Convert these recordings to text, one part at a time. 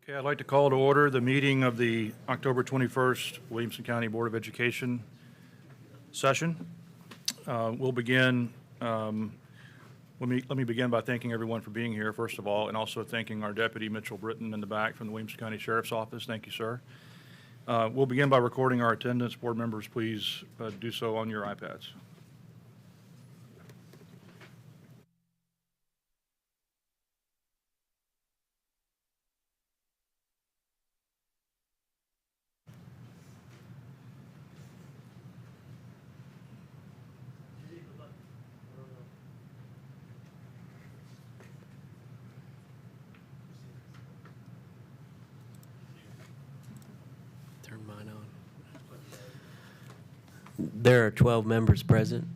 Okay, I'd like to call to order the meeting of the October 21st Williamson County Board of Education session. We'll begin, let me begin by thanking everyone for being here, first of all, and also thanking our Deputy Mitchell Britton in the back from the Williamson County Sheriff's Office. Thank you, sir. We'll begin by recording our attendance. Board members, please do so on your iPads. Turn mine on. There are 12 members present.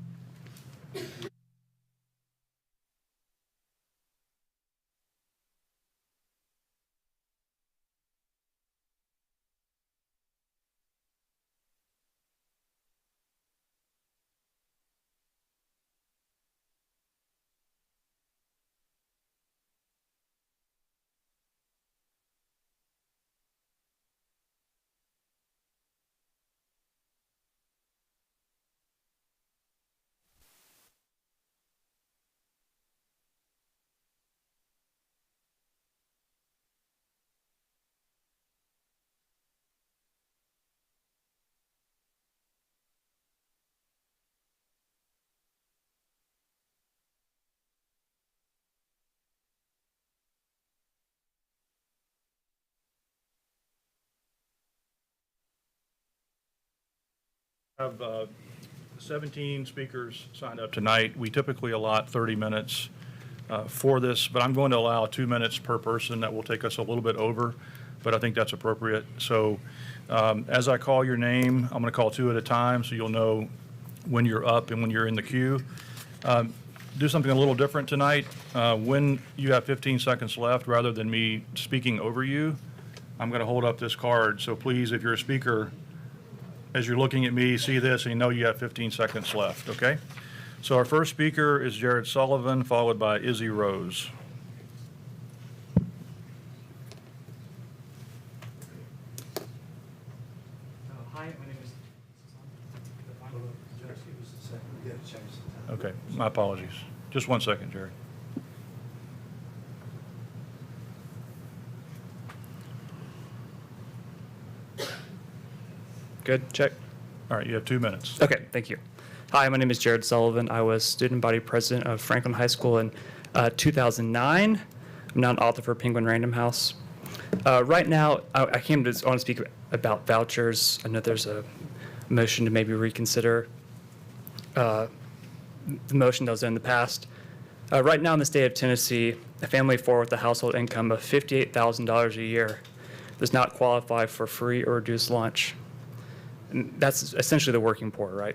I have 17 speakers signed up tonight. We typically allot 30 minutes for this, but I'm going to allow 2 minutes per person. That will take us a little bit over, but I think that's appropriate. So as I call your name, I'm going to call two at a time so you'll know when you're up and when you're in the queue. Do something a little different tonight. When you have 15 seconds left, rather than me speaking over you, I'm going to hold up this card. So please, if you're a speaker, as you're looking at me, see this and you know you have 15 seconds left, okay? So our first speaker is Jared Sullivan, followed by Izzy Rose. Hi, my name is. Okay, my apologies. Just 1 second, Jared. Good, check. All right, you have 2 minutes. Okay, thank you. Hi, my name is Jared Sullivan. I was student body president of Franklin High School in 2009. I'm now an author for Penguin Random House. Right now, I want to speak about vouchers. I know there's a motion to maybe reconsider the motion that was in the past. Right now in the state of Tennessee, a family of four with a household income of $58,000 a year does not qualify for free or reduced lunch. And that's essentially the working poor, right?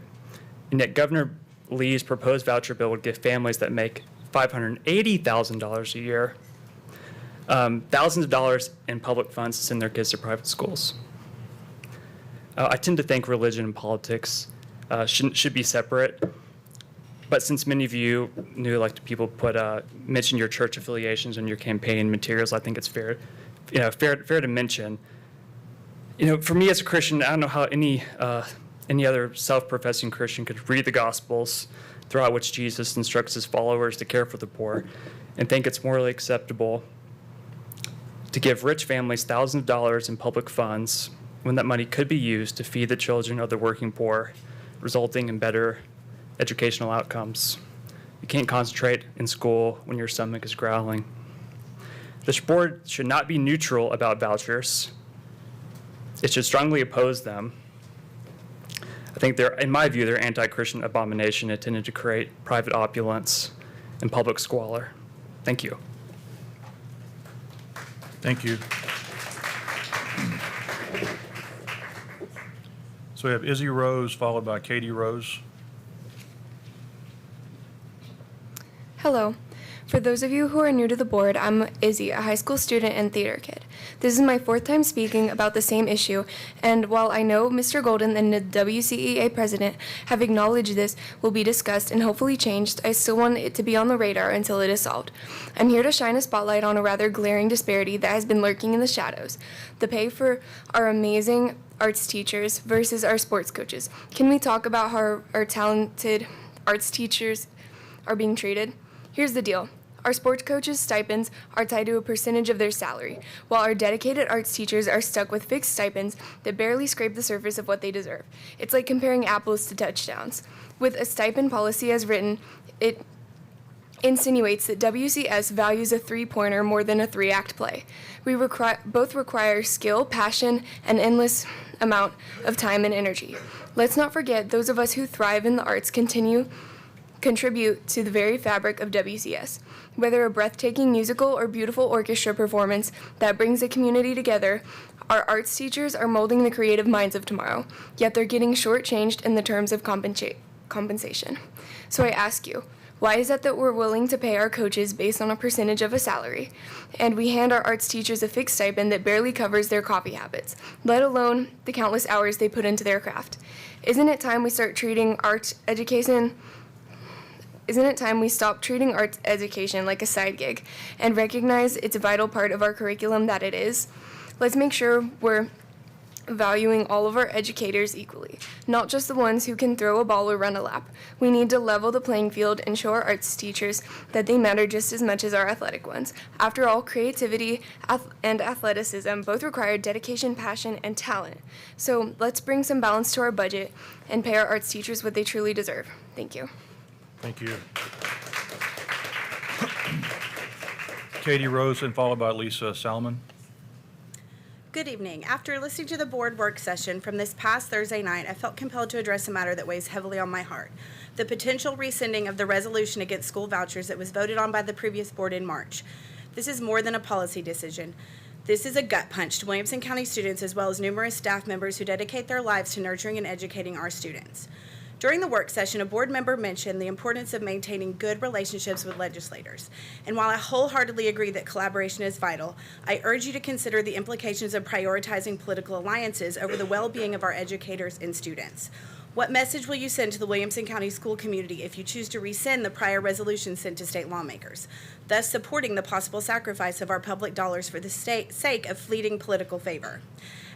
And yet Governor Lee's proposed voucher bill would give families that make $580,000 a year thousands of dollars in public funds to send their kids to private schools. I tend to think religion and politics should be separate. But since many of you like people mention your church affiliations in your campaign materials, I think it's fair to mention. For me as a Christian, I don't know how any other self-professing Christian could read the Gospels, throughout which Jesus instructs his followers to care for the poor, and think it's morally acceptable to give rich families thousands of dollars in public funds when that money could be used to feed the children of the working poor, resulting in better educational outcomes. You can't concentrate in school when your stomach is growling. This board should not be neutral about vouchers. It should strongly oppose them. I think in my view, they're anti-Christian abomination intended to create private opulence and public squalor. Thank you. Thank you. So we have Izzy Rose, followed by Katie Rose. Hello. For those of you who are new to the board, I'm Izzy, a high school student and theater kid. This is my fourth time speaking about the same issue, and while I know Mr. Golden and the WCEA president have acknowledged this will be discussed and hopefully changed, I still want it to be on the radar until it is solved. I'm here to shine a spotlight on a rather glaring disparity that has been lurking in the shadows: the pay for our amazing arts teachers versus our sports coaches. Can we talk about how our talented arts teachers are being treated? Here's the deal. Our sports coaches' stipends are tied to a percentage of their salary, while our dedicated arts teachers are stuck with fixed stipends that barely scrape the surface of what they deserve. It's like comparing apples to touchdowns. With a stipend policy as written, it insinuates that WCS values a three-pointer more than a three-act play. We both require skill, passion, and endless amount of time and energy. Let's not forget those of us who thrive in the arts contribute to the very fabric of WCS. Whether a breathtaking musical or beautiful orchestra performance that brings a community together, our arts teachers are molding the creative minds of tomorrow, yet they're getting shortchanged in the terms of compensation. So I ask you, why is it that we're willing to pay our coaches based on a percentage of a salary, and we hand our arts teachers a fixed stipend that barely covers their coffee habits, let alone the countless hours they put into their craft? Isn't it time we stop treating arts education like a side gig and recognize it's a vital part of our curriculum that it is? Let's make sure we're valuing all of our educators equally, not just the ones who can throw a ball or run a lap. We need to level the playing field and show our arts teachers that they matter just as much as our athletic ones. After all, creativity and athleticism both require dedication, passion, and talent. So let's bring some balance to our budget and pay our arts teachers what they truly deserve. Thank you. Thank you. Katie Rosen, followed by Lisa Salmon. Good evening. After listening to the board work session from this past Thursday night, I felt compelled to address a matter that weighs heavily on my heart: the potential rescinding of the resolution against school vouchers that was voted on by the previous board in March. This is more than a policy decision. This is a gut punch to Williamson County students as well as numerous staff members who dedicate their lives to nurturing and educating our students. During the work session, a board member mentioned the importance of maintaining good relationships with legislators. And while I wholeheartedly agree that collaboration is vital, I urge you to consider the implications of prioritizing political alliances over the well-being of our educators and students. What message will you send to the Williamson County school community if you choose to rescind the prior resolution sent to state lawmakers, thus supporting the possible sacrifice of our public dollars for the sake of fleeting political favor?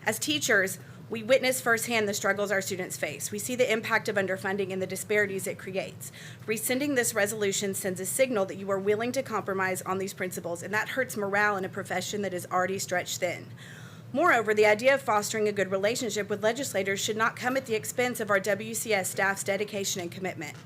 As teachers, we witness firsthand the struggles our students face. We see the impact of underfunding and the disparities it creates. Rescinding this resolution sends a signal that you are willing to compromise on these principles, and that hurts morale in a profession that is already stretched thin. Moreover, the idea of fostering a good relationship with legislators should not come at the expense of our WCS staff's dedication and commitment.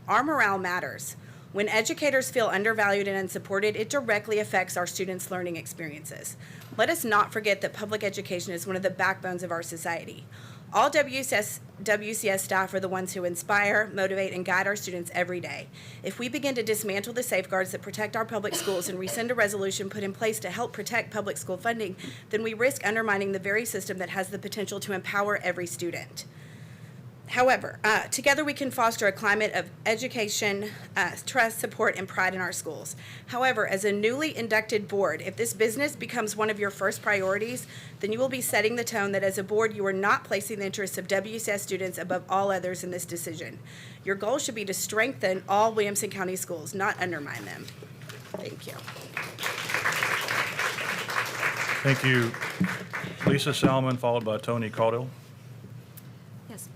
Our morale matters. When educators feel undervalued and unsupported, it directly affects our students' learning experiences. Let us not forget that public education is one of the backbones of our society. All WCS staff are the ones who inspire, motivate, and guide our students every day. If we begin to dismantle the safeguards that protect our public schools and rescind a resolution put in place to help protect public school funding, then we risk undermining the very system that has the potential to empower every student. However, together we can foster a climate of education, trust, support, and pride in our schools. However, as a newly inducted board, if this business becomes one of your first priorities, then you will be setting the tone that as a board you are not placing the interests of WCS students above all others in this decision. Your goal should be to strengthen all Williamson County schools, not undermine them. Thank you. Thank you. Lisa Salmon, followed by Tony Caudill. Yes.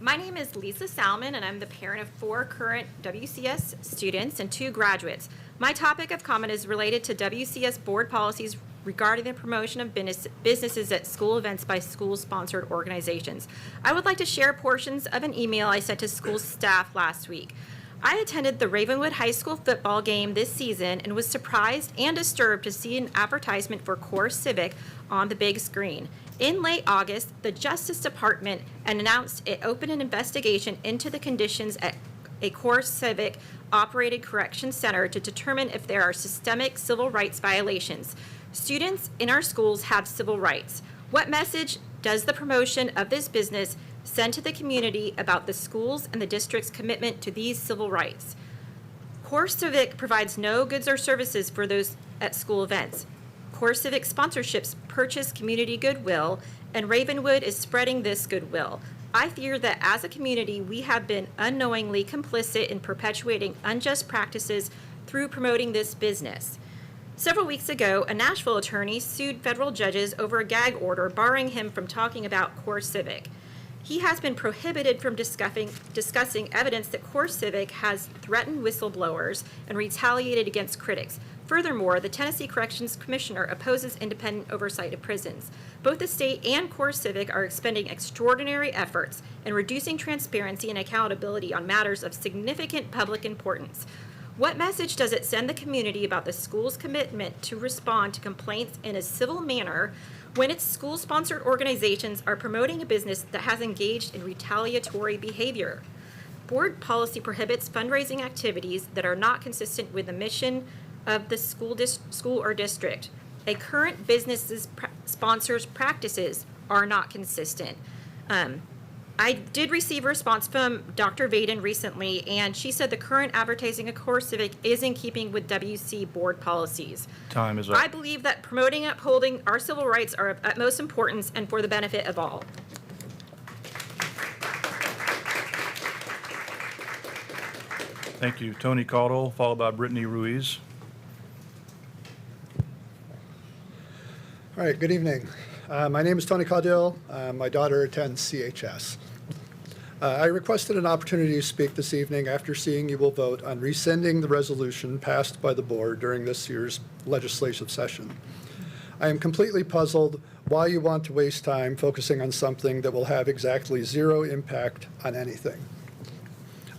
My name is Lisa Salmon, and I'm the parent of 4 current WCS students and 2 graduates. My topic of comment is related to WCS board policies regarding the promotion of businesses at school events by school-sponsored organizations. I would like to share portions of an email I sent to school staff last week. I attended the Ravenwood High School football game this season and was surprised and disturbed to see an advertisement for Core Civic on the big screen. In late August, the Justice Department announced it opened an investigation into the conditions at a Core Civic operated correction center to determine if there are systemic civil rights violations. Students in our schools have civil rights. What message does the promotion of this business send to the community about the schools and the district's commitment to these civil rights? CoreCivic provides no goods or services for those at school events. CoreCivic sponsorships purchase community goodwill, and Ravenwood is spreading this goodwill. I fear that as a community, we have been unknowingly complicit in perpetuating unjust practices through promoting this business. Several weeks ago, a Nashville attorney sued federal judges over a gag order barring him from talking about CoreCivic. He has been prohibited from discussing evidence that CoreCivic has threatened whistleblowers and retaliated against critics. Furthermore, the Tennessee Corrections Commissioner opposes independent oversight of prisons. Both the state and CoreCivic are expending extraordinary efforts in reducing transparency and accountability on matters of significant public importance. What message does it send the community about the school's commitment to respond to complaints in a civil manner when its school-sponsored organizations are promoting a business that has engaged in retaliatory behavior? Board policy prohibits fundraising activities that are not consistent with the mission of the school or district. A current business's sponsors' practices are not consistent. I did receive a response from Dr. Vaden recently, and she said the current advertising of CoreCivic is in keeping with WC board policies. Time is up. I believe that promoting and upholding our civil rights are of utmost importance and for the benefit of all. Thank you. Tony Caudle, followed by Brittany Ruiz. All right, good evening. My name is Tony Caudill. My daughter attends CHS. I requested an opportunity to speak this evening after seeing you will vote on rescinding the resolution passed by the board during this year's legislative session. I am completely puzzled why you want to waste time focusing on something that will have exactly zero impact on anything.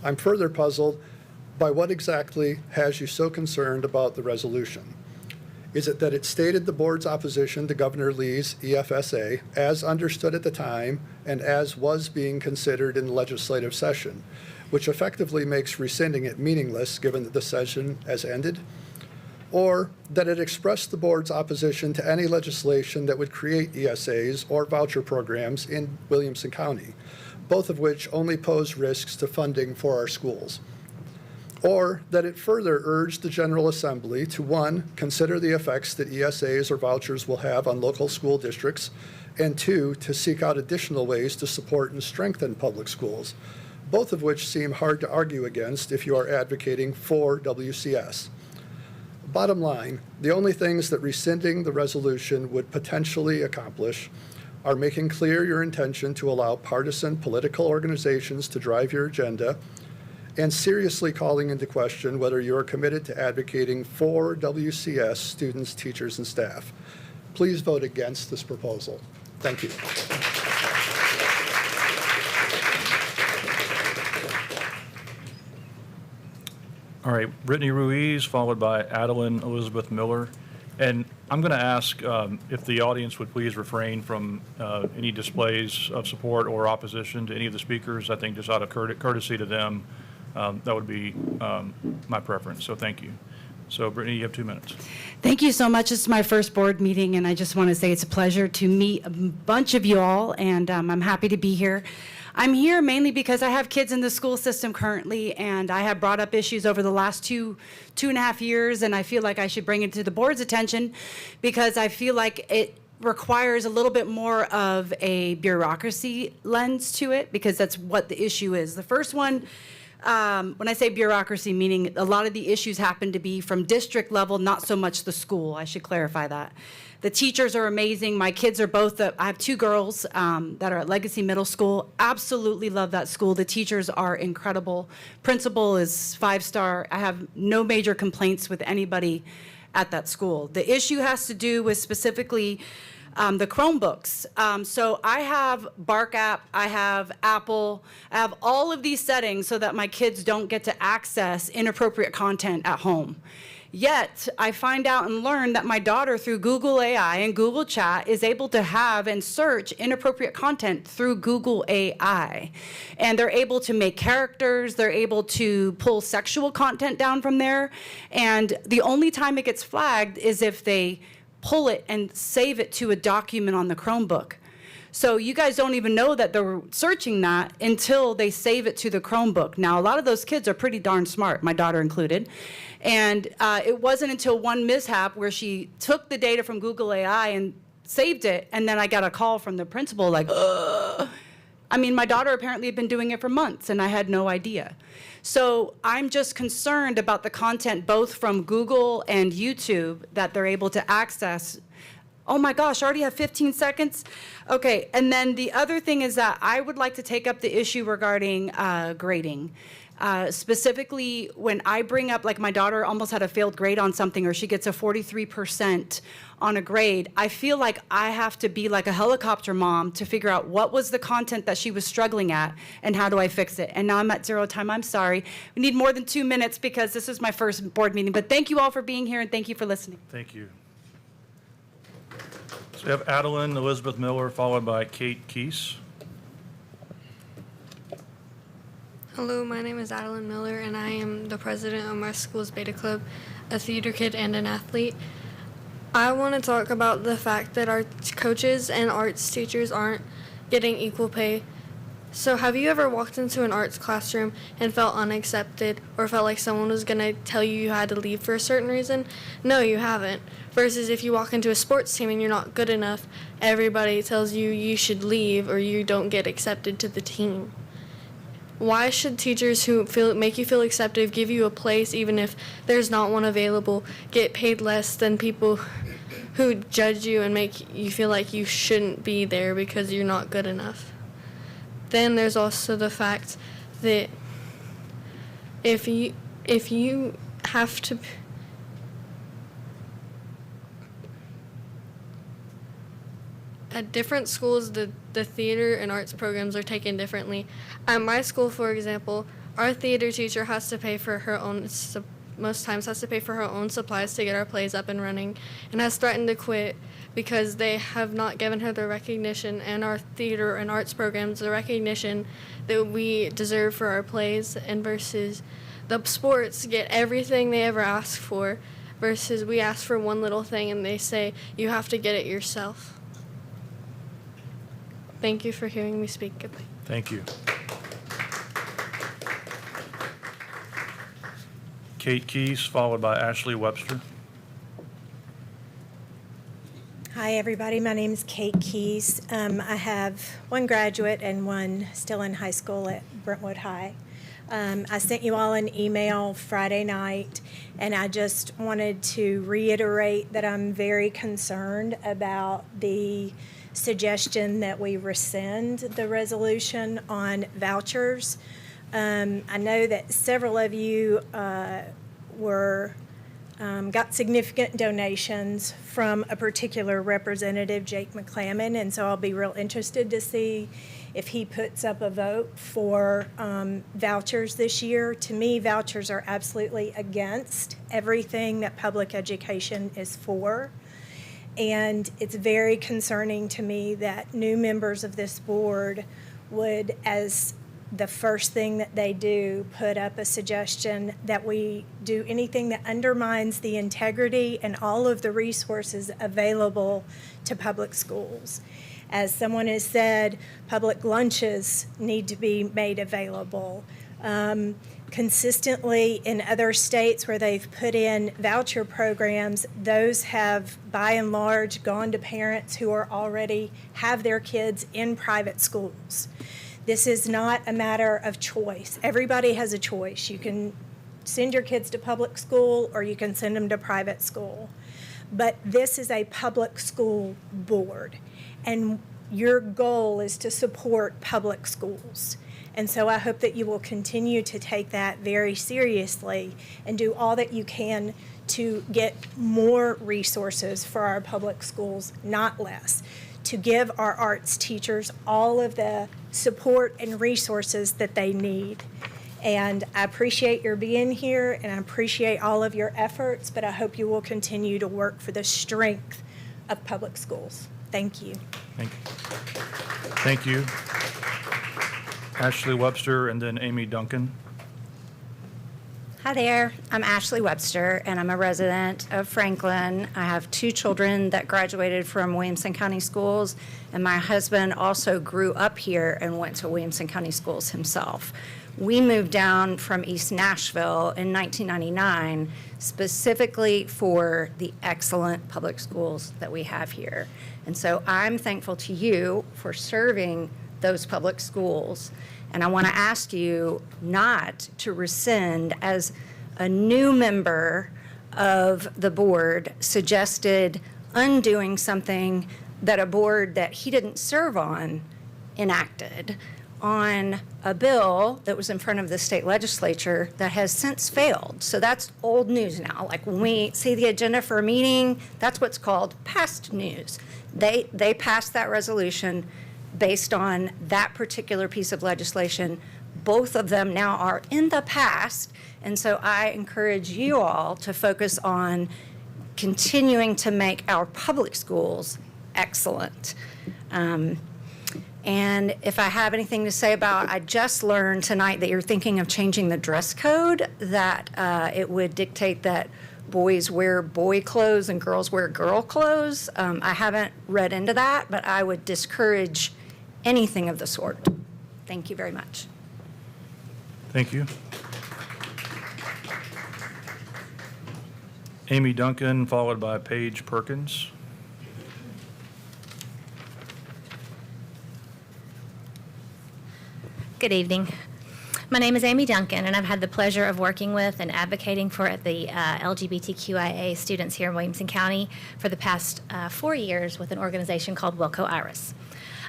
I'm further puzzled by what exactly has you so concerned about the resolution. Is it that it stated the board's opposition to Governor Lee's EFSA as understood at the time and as was being considered in the legislative session, which effectively makes rescinding it meaningless given that the session has ended? Or that it expressed the board's opposition to any legislation that would create ESAs or voucher programs in Williamson County, both of which only pose risks to funding for our schools? Or that it further urged the General Assembly to, 1, consider the effects that ESAs or vouchers will have on local school districts, and 2, to seek out additional ways to support and strengthen public schools, both of which seem hard to argue against if you are advocating for WCS. Bottom line, the only things that rescinding the resolution would potentially accomplish are making clear your intention to allow partisan political organizations to drive your agenda, and seriously calling into question whether you are committed to advocating for WCS students, teachers, and staff. Please vote against this proposal. Thank you. All right, Brittany Ruiz, followed by Adeline Elizabeth Miller. And I'm going to ask if the audience would please refrain from any displays of support or opposition to any of the speakers. I think just out of courtesy to them, that would be my preference. So thank you. So Brittany, you have 2 minutes. Thank you so much. This is my first board meeting, and I just want to say it's a pleasure to meet a bunch of you all, and I'm happy to be here. I'm here mainly because I have kids in the school system currently, and I have brought up issues over the last two and a half years, and I feel like I should bring it to the board's attention because I feel like it requires a little bit more of a bureaucracy lens to it, because that's what the issue is. The first one, when I say bureaucracy, meaning a lot of the issues happen to be from district level, not so much the school. I should clarify that. The teachers are amazing. My kids are both, I have 2 girls that are at Legacy Middle School. Absolutely love that school. The teachers are incredible. Principal is 5-star. I have no major complaints with anybody at that school. The issue has to do with specifically the Chromebooks. So I have Bark app, I have Apple, I have all of these settings so that my kids don't get to access inappropriate content at home. Yet, I find out and learn that my daughter, through Google AI and Google Chat, is able to have and search inappropriate content through Google AI. And they're able to make characters, they're able to pull sexual content down from there, and the only time it gets flagged is if they pull it and save it to a document on the Chromebook. So you guys don't even know that they're searching that until they save it to the Chromebook. Now, a lot of those kids are pretty darn smart, my daughter included. And it wasn't until one mishap where she took the data from Google AI and saved it, and then I got a call from the principal like, ugh. I mean, my daughter apparently had been doing it for months, and I had no idea. So I'm just concerned about the content both from Google and YouTube that they're able to access. Oh my gosh, I already have 15 seconds? Okay, and then the other thing is that I would like to take up the issue regarding grading. Specifically, when I bring up, like my daughter almost had a failed grade on something, or she gets a 43% on a grade, I feel like I have to be like a helicopter mom to figure out what was the content that she was struggling at and how do I fix it. And now I'm at 0 time, I'm sorry. We need more than 2 minutes because this is my first board meeting, but thank you all for being here and thank you for listening. Thank you. So we have Adeline Elizabeth Miller, followed by Kate Keese. Hello, my name is Adeline Miller, and I am the president of my school's Beta Club, a theater kid and an athlete. I want to talk about the fact that our coaches and arts teachers aren't getting equal pay. So have you ever walked into an arts classroom and felt unaccepted or felt like someone was going to tell you had to leave for a certain reason? No, you haven't. Versus if you walk into a sports team and you're not good enough, everybody tells you you should leave or you don't get accepted to the team. Why should teachers who make you feel accepted, give you a place even if there's not one available, get paid less than people who judge you and make you feel like you shouldn't be there because you're not good enough? Then there's also the fact that if you have to at different schools, the theater and arts programs are taken differently. At my school, for example, our theater teacher has to pay for her own, most times has to pay for her own supplies to get our plays up and running, and has threatened to quit because they have not given her the recognition and our theater and arts programs the recognition that we deserve for our plays, and versus the sports get everything they ever ask for, versus we ask for one little thing and they say you have to get it yourself. Thank you for hearing me speak. Goodbye. Thank you. Kate Keese, followed by Ashley Webster. Hi, everybody. My name is Kate Keese. I have one graduate and one still in high school at Brentwood High. I sent you all an email Friday night, and I just wanted to reiterate that I'm very concerned about the suggestion that we rescind the resolution on vouchers. I know that several of you got significant donations from a particular representative, Jake McClammon, and so I'll be real interested to see if he puts up a vote for vouchers this year. To me, vouchers are absolutely against everything that public education is for. And it's very concerning to me that new members of this board would, as the first thing that they do, put up a suggestion that we do anything that undermines the integrity and all of the resources available to public schools. As someone has said, public lunches need to be made available. Consistently in other states where they've put in voucher programs, those have by and large gone to parents who are already have their kids in private schools. This is not a matter of choice. Everybody has a choice. You can send your kids to public school or you can send them to private school. But this is a public school board, and your goal is to support public schools. And so I hope that you will continue to take that very seriously and do all that you can to get more resources for our public schools, not less, to give our arts teachers all of the support and resources that they need. And I appreciate your being here, and I appreciate all of your efforts, but I hope you will continue to work for the strength of public schools. Thank you. Thank you. Thank you. Ashley Webster and then Amy Duncan. Hi there, I'm Ashley Webster, and I'm a resident of Franklin. I have 2 children that graduated from Williamson County Schools, and my husband also grew up here and went to Williamson County Schools himself. We moved down from East Nashville in 1999 specifically for the excellent public schools that we have here. And so I'm thankful to you for serving those public schools. And I want to ask you not to rescind, as a new member of the board suggested undoing something that a board that he didn't serve on enacted on a bill that was in front of the state legislature that has since failed. So that's old news now. Like when we see the agenda for a meeting, that's what's called past news. They passed that resolution based on that particular piece of legislation. Both of them now are in the past, and so I encourage you all to focus on continuing to make our public schools excellent. And if I have anything to say about, I just learned tonight that you're thinking of changing the dress code, that it would dictate that boys wear boy clothes and girls wear girl clothes. I haven't read into that, but I would discourage anything of the sort. Thank you very much. Thank you. Amy Duncan, followed by Paige Perkins. Good evening. My name is Amy Duncan, and I've had the pleasure of working with and advocating for the LGBTQIA students here in Williamson County for the past 4 years with an organization called Wilco Iris.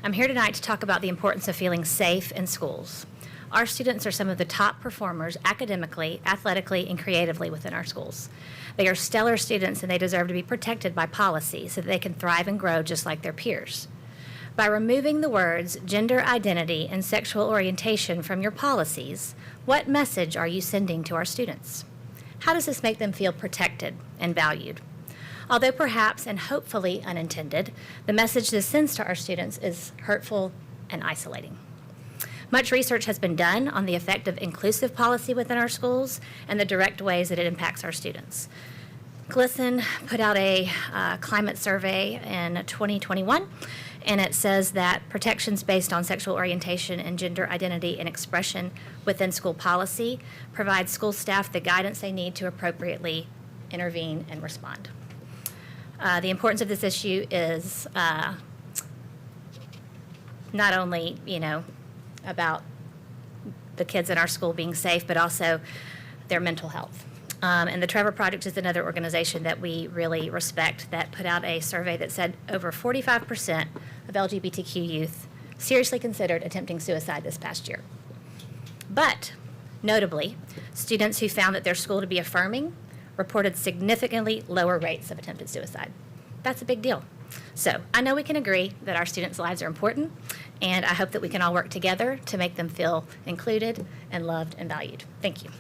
I'm here tonight to talk about the importance of feeling safe in schools. Our students are some of the top performers academically, athletically, and creatively within our schools. They are stellar students, and they deserve to be protected by policy so that they can thrive and grow just like their peers. By removing the words gender identity and sexual orientation from your policies, what message are you sending to our students? How does this make them feel protected and valued? Although perhaps and hopefully unintended, the message this sends to our students is hurtful and isolating. Much research has been done on the effect of inclusive policy within our schools and the direct ways that it impacts our students. GLSEN put out a climate survey in 2021, and it says that protections based on sexual orientation and gender identity and expression within school policy provide school staff the guidance they need to appropriately intervene and respond. The importance of this issue is not only, about the kids in our school being safe, but also their mental health. And the Trevor Project is another organization that we really respect that put out a survey that said over 45% of LGBTQ youth seriously considered attempting suicide this past year. But notably, students who found that their school to be affirming reported significantly lower rates of attempted suicide. That's a big deal. So I know we can agree that our students' lives are important, and I hope that we can all work together to make them feel included and loved and valued. Thank you.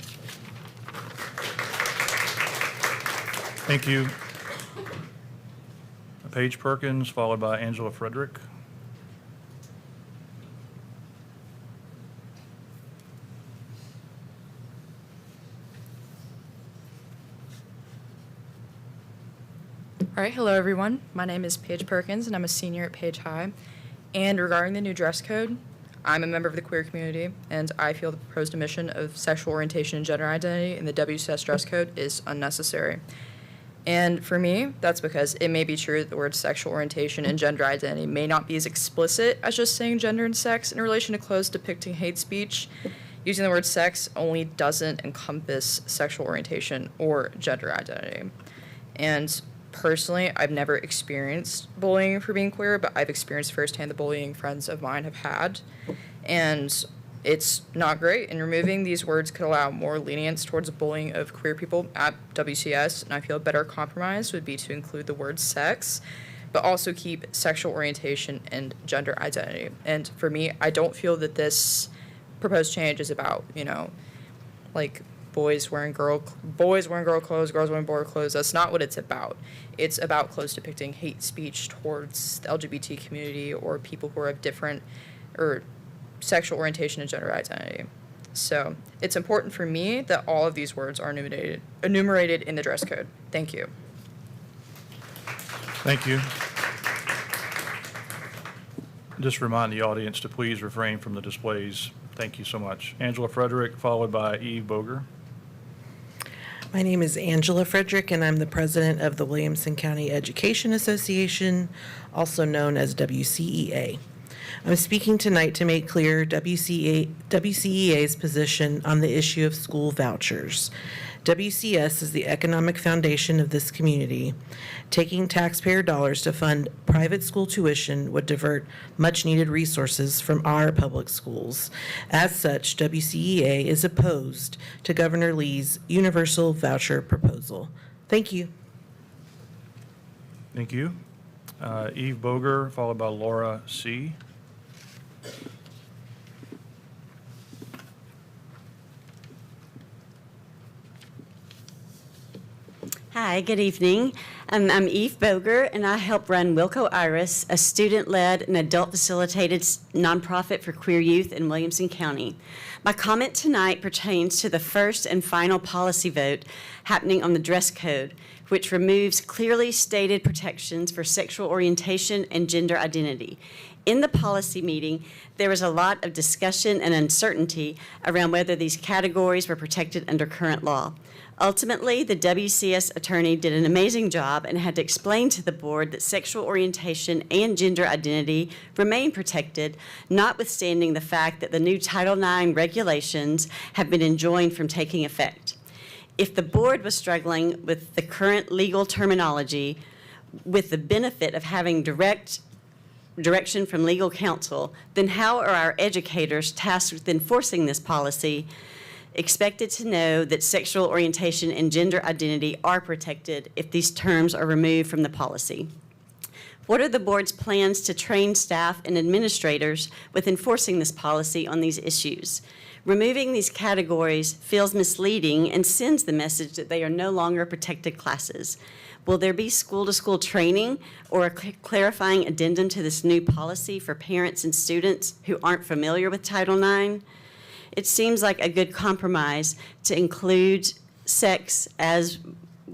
Thank you. Paige Perkins, followed by Angela Frederick. All right, hello everyone. My name is Paige Perkins and I'm a senior at Page High. And regarding the new dress code, I'm a member of the queer community and I feel the proposed omission of sexual orientation and gender identity in the WCS dress code is unnecessary. And for me, that's because it may be true that the words sexual orientation and gender identity may not be as explicit as just saying gender and sex in relation to clothes depicting hate speech. Using the word sex only doesn't encompass sexual orientation or gender identity. And personally, I've never experienced bullying for being queer, but I've experienced firsthand the bullying friends of mine have had. And it's not great, and removing these words could allow more lenience towards bullying of queer people at WCS, and I feel a better compromise would be to include the word sex, but also keep sexual orientation and gender identity. And for me, I don't feel that this proposed change is about, like boys wearing girl clothes, girls wearing boy clothes. That's not what it's about. It's about clothes depicting hate speech towards the LGBT community or people who are of different or sexual orientation and gender identity. So it's important for me that all of these words are enumerated in the dress code. Thank you. Thank you. Just remind the audience to please refrain from the displays. Thank you so much. Angela Frederick, followed by Eve Boger. My name is Angela Frederick, and I'm the president of the Williamson County Education Association, also known as WCEA. I'm speaking tonight to make clear WCEA's position on the issue of school vouchers. WCS is the economic foundation of this community. Taking taxpayer dollars to fund private school tuition would divert much-needed resources from our public schools. As such, WCEA is opposed to Governor Lee's universal voucher proposal. Thank you. Thank you. Eve Boger, followed by Laura C. Hi, good evening. I'm Eve Boger, and I help run Wilco Iris, a student-led and adult-facilitated nonprofit for queer youth in Williamson County. My comment tonight pertains to the first and final policy vote happening on the dress code, which removes clearly stated protections for sexual orientation and gender identity. In the policy meeting, there was a lot of discussion and uncertainty around whether these categories were protected under current law. Ultimately, the WCS attorney did an amazing job and had to explain to the board that sexual orientation and gender identity remain protected, notwithstanding the fact that the new Title IX regulations have been enjoined from taking effect. If the board was struggling with the current legal terminology, with the benefit of having direction from legal counsel, then how are our educators tasked with enforcing this policy expected to know that sexual orientation and gender identity are protected if these terms are removed from the policy? What are the board's plans to train staff and administrators with enforcing this policy on these issues? Removing these categories feels misleading and sends the message that they are no longer protected classes. Will there be school-to-school training or a clarifying addendum to this new policy for parents and students who aren't familiar with Title IX? It seems like a good compromise to include sex as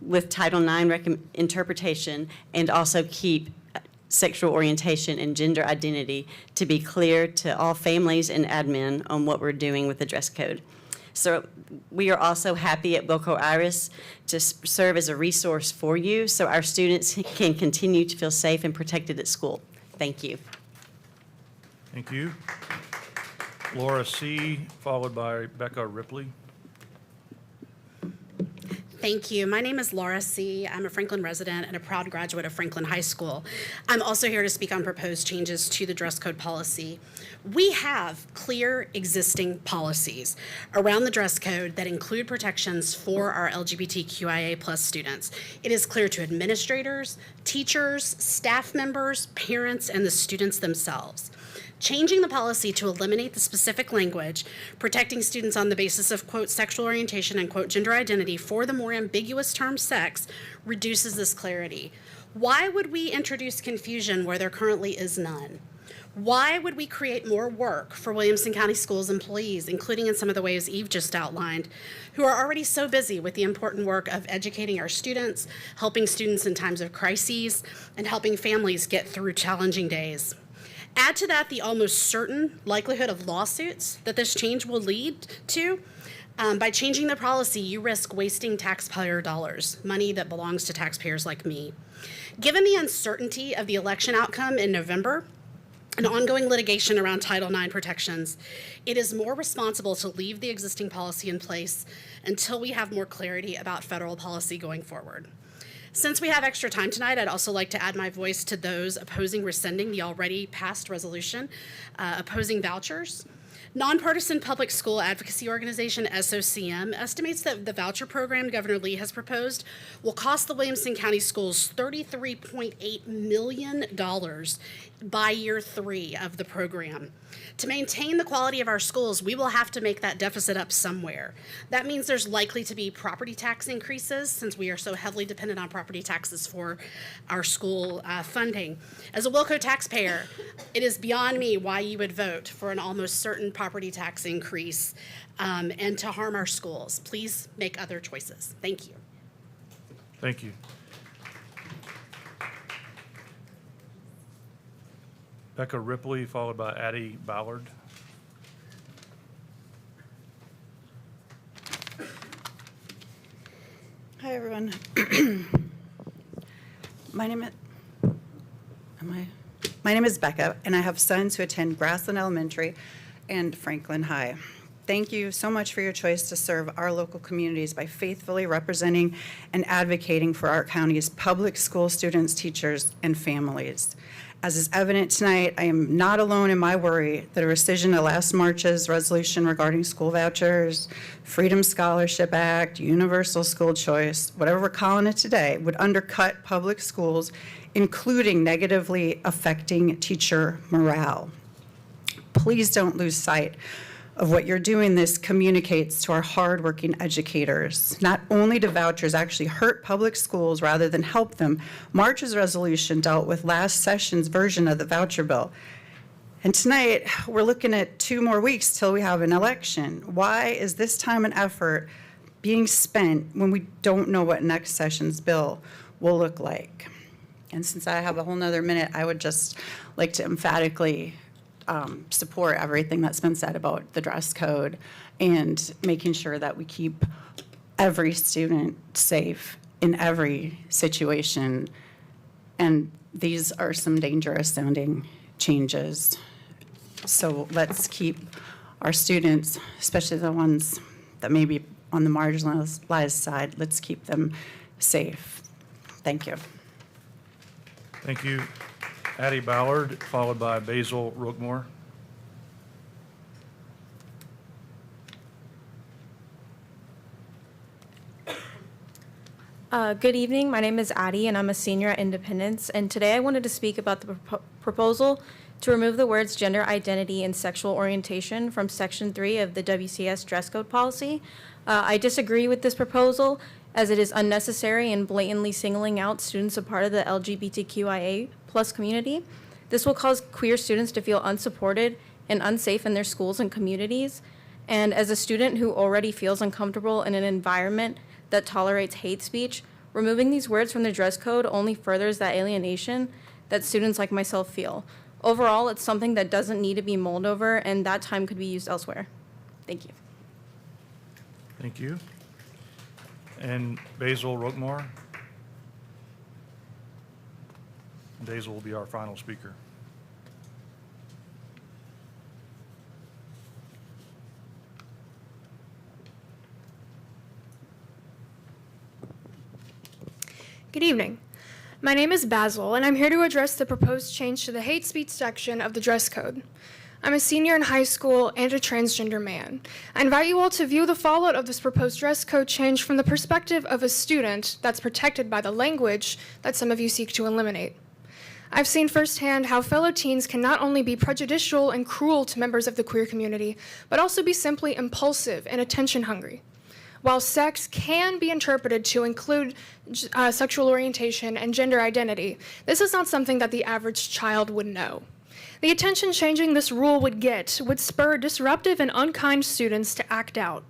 with Title IX interpretation and also keep sexual orientation and gender identity to be clear to all families and admin on what we're doing with the dress code. So we are also happy at Wilco Iris to serve as a resource for you so our students can continue to feel safe and protected at school. Thank you. Thank you. Laura C., followed by Becca Ripley. Thank you. My name is Laura C. I'm a Franklin resident and a proud graduate of Franklin High School. I'm also here to speak on proposed changes to the dress code policy. We have clear existing policies around the dress code that include protections for our LGBTQIA+ students. It is clear to administrators, teachers, staff members, parents, and the students themselves. Changing the policy to eliminate the specific language, protecting students on the basis of, quote, sexual orientation and, quote, gender identity for the more ambiguous term sex reduces this clarity. Why would we introduce confusion where there currently is none? Why would we create more work for Williamson County Schools employees, including in some of the ways Eve just outlined, who are already so busy with the important work of educating our students, helping students in times of crises, and helping families get through challenging days? Add to that the almost certain likelihood of lawsuits that this change will lead to. By changing the policy, you risk wasting taxpayer dollars, money that belongs to taxpayers like me. Given the uncertainty of the election outcome in November and ongoing litigation around Title IX protections, it is more responsible to leave the existing policy in place until we have more clarity about federal policy going forward. Since we have extra time tonight, I'd also like to add my voice to those opposing rescinding the already passed resolution, opposing vouchers. Nonpartisan public school advocacy organization SOCM estimates that the voucher program Governor Lee has proposed will cost the Williamson County Schools $33.8 million by year 3 of the program. To maintain the quality of our schools, we will have to make that deficit up somewhere. That means there's likely to be property tax increases since we are so heavily dependent on property taxes for our school funding. As a Wilco taxpayer, it is beyond me why you would vote for an almost certain property tax increase, and to harm our schools. Please make other choices. Thank you. Thank you. Becca Ripley, followed by Addie Ballard. Hi, everyone. My name is Becca, and I have sons who attend Grassland Elementary and Franklin High. Thank you so much for your choice to serve our local communities by faithfully representing and advocating for our county's public school students, teachers, and families. As is evident tonight, I am not alone in my worry that a rescission of last March's resolution regarding school vouchers, Freedom Scholarship Act, universal school choice, whatever we're calling it today, would undercut public schools, including negatively affecting teacher morale. Please don't lose sight of what you're doing. This communicates to our hardworking educators. Not only do vouchers actually hurt public schools rather than help them, March's resolution dealt with last session's version of the voucher bill. And tonight, we're looking at 2 more weeks till we have an election. Why is this time and effort being spent when we don't know what next session's bill will look like? And since I have a whole nother minute, I would just like to emphatically support everything that's been said about the dress code and making sure that we keep every student safe in every situation. And these are some dangerous sounding changes. So let's keep our students, especially the ones that may be on the marginalized side, let's keep them safe. Thank you. Thank you. Addie Ballard, followed by Basil Rookmore. Good evening. My name is Addie, and I'm a senior at Independence. And today I wanted to speak about the proposal to remove the words gender identity and sexual orientation from Section 3 of the WCS dress code policy. I disagree with this proposal, as it is unnecessary and blatantly singling out students a part of the LGBTQIA+ community. This will cause queer students to feel unsupported and unsafe in their schools and communities. And as a student who already feels uncomfortable in an environment that tolerates hate speech, removing these words from the dress code only furthers that alienation that students like myself feel. Overall, it's something that doesn't need to be mulled over, and that time could be used elsewhere. Thank you. Thank you. And Basil Rookmore. Basil will be our final speaker. Good evening. My name is Basil, and I'm here to address the proposed change to the hate speech section of the dress code. I'm a senior in high school and a transgender man. I invite you all to view the fallout of this proposed dress code change from the perspective of a student that's protected by the language that some of you seek to eliminate. I've seen firsthand how fellow teens can not only be prejudicial and cruel to members of the queer community, but also be simply impulsive and attention hungry. While sex can be interpreted to include sexual orientation and gender identity, this is not something that the average child would know. The attention changing this rule would get would spur disruptive and unkind students to act out.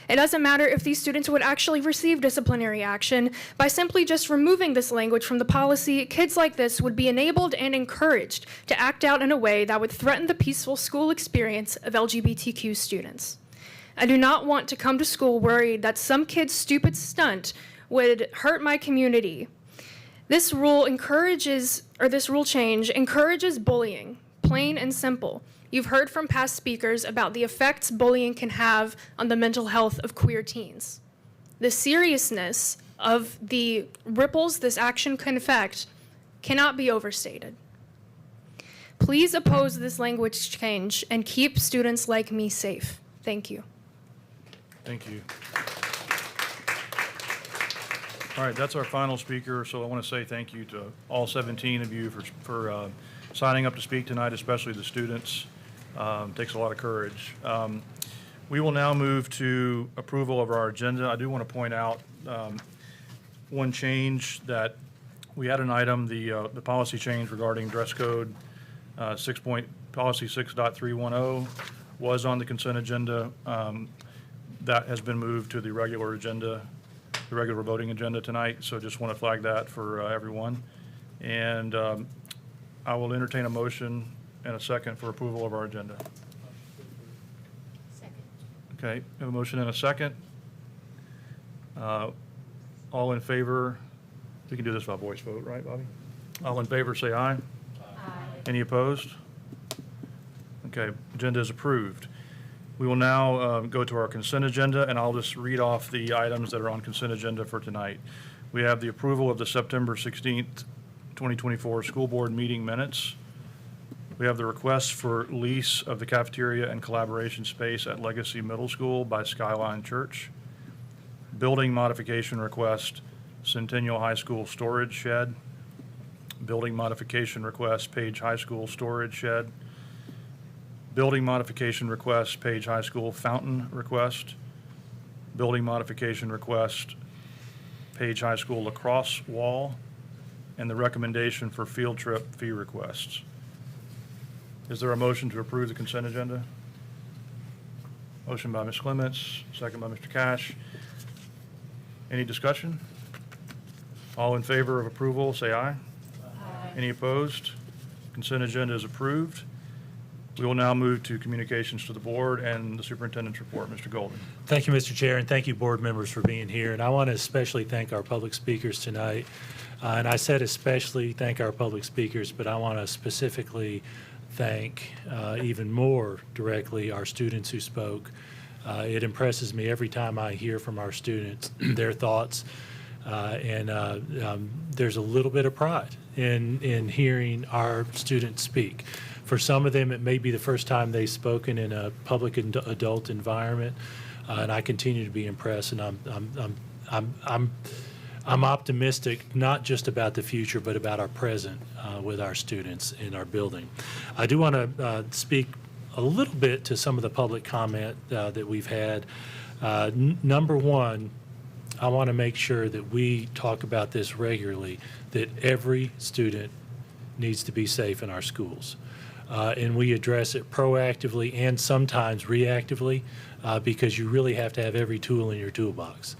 It doesn't matter if these students would actually receive disciplinary action. By simply just removing this language from the policy, kids like this would be enabled and encouraged to act out in a way that would threaten the peaceful school experience of LGBTQ students. I do not want to come to school worried that some kid's stupid stunt would hurt my community. This rule change encourages bullying, plain and simple. You've heard from past speakers about the effects bullying can have on the mental health of queer teens. The seriousness of the ripples this action can affect cannot be overstated. Please oppose this language change and keep students like me safe. Thank you. Thank you. All right, that's our final speaker, so I want to say thank you to all 17 of you for signing up to speak tonight, especially the students. Takes a lot of courage. We will now move to approval of our agenda. I do want to point out one change that we had an item, the policy change regarding dress code, policy 6.310. was on the consent agenda. That has been moved to the regular agenda, the regular voting agenda tonight, so just want to flag that for everyone. And I will entertain a motion and a second for approval of our agenda. Okay, we have a motion and a second. All in favor, we can do this by voice vote, right, Bobby? All in favor, say aye. Aye. Any opposed? Okay, agenda is approved. We will now go to our consent agenda, and I'll just read off the items that are on consent agenda for tonight. We have the approval of the September 16th, 2024 school board meeting minutes. We have the request for lease of the cafeteria and collaboration space at Legacy Middle School by Skyline Church. Building modification request, Centennial High School storage shed. Building modification request, Page High School storage shed. Building modification request, Page High School fountain request. Building modification request, Page High School lacrosse wall. And the recommendation for field trip fee requests. Is there a motion to approve the consent agenda? Motion by Ms. Clements, second by Mr. Cash. Any discussion? All in favor of approval, say aye. Aye. Any opposed? Consent agenda is approved. We will now move to communications to the board and the superintendent's report. Mr. Golden. Thank you, Mr. Chair, and thank you, board members, for being here. And I want to especially thank our public speakers tonight. And I said especially thank our public speakers, but I want to specifically thank even more directly our students who spoke. It impresses me every time I hear from our students their thoughts, and there's a little bit of pride in hearing our students speak. For some of them, it may be the first time they've spoken in a public adult environment, and I continue to be impressed. And I'm optimistic, not just about the future, but about our present with our students in our building. I do want to speak a little bit to some of the public comment that we've had. Number one, I want to make sure that we talk about this regularly, that every student needs to be safe in our schools. And we address it proactively and sometimes reactively because you really have to have every tool in your toolbox.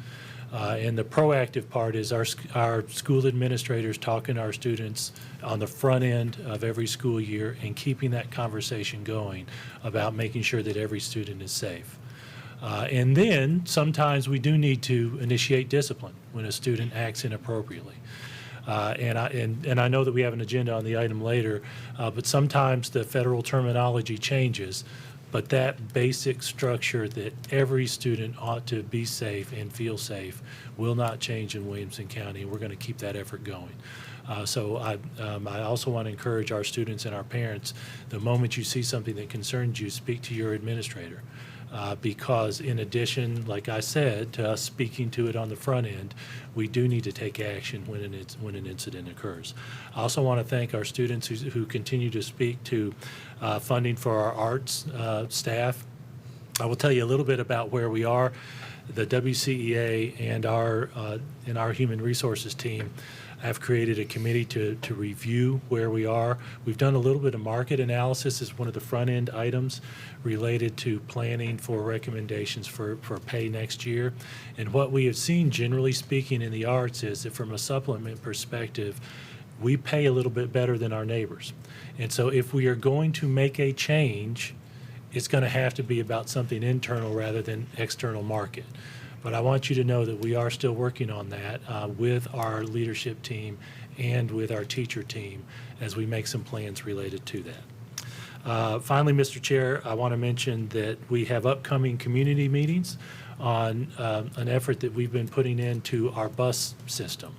And the proactive part is our school administrators talking to our students on the front end of every school year and keeping that conversation going about making sure that every student is safe. And then sometimes we do need to initiate discipline when a student acts inappropriately. And I know that we have an agenda on the item later, but sometimes the federal terminology changes. But that basic structure that every student ought to be safe and feel safe will not change in Williamson County. We're going to keep that effort going. So I also want to encourage our students and our parents, the moment you see something that concerns you, speak to your administrator. Because in addition, like I said, to us speaking to it on the front end, we do need to take action when an incident occurs. I also want to thank our students who continue to speak to funding for our arts staff. I will tell you a little bit about where we are. The WCEA and our human resources team have created a committee to review where we are. We've done a little bit of market analysis as one of the front end items related to planning for recommendations for pay next year. And what we have seen, generally speaking, in the arts is that from a supplement perspective, we pay a little bit better than our neighbors. And so if we are going to make a change, it's going to have to be about something internal rather than external market. But I want you to know that we are still working on that with our leadership team and with our teacher team as we make some plans related to that. Finally, Mr. Chair, I want to mention that we have upcoming community meetings on an effort that we've been putting into our bus system.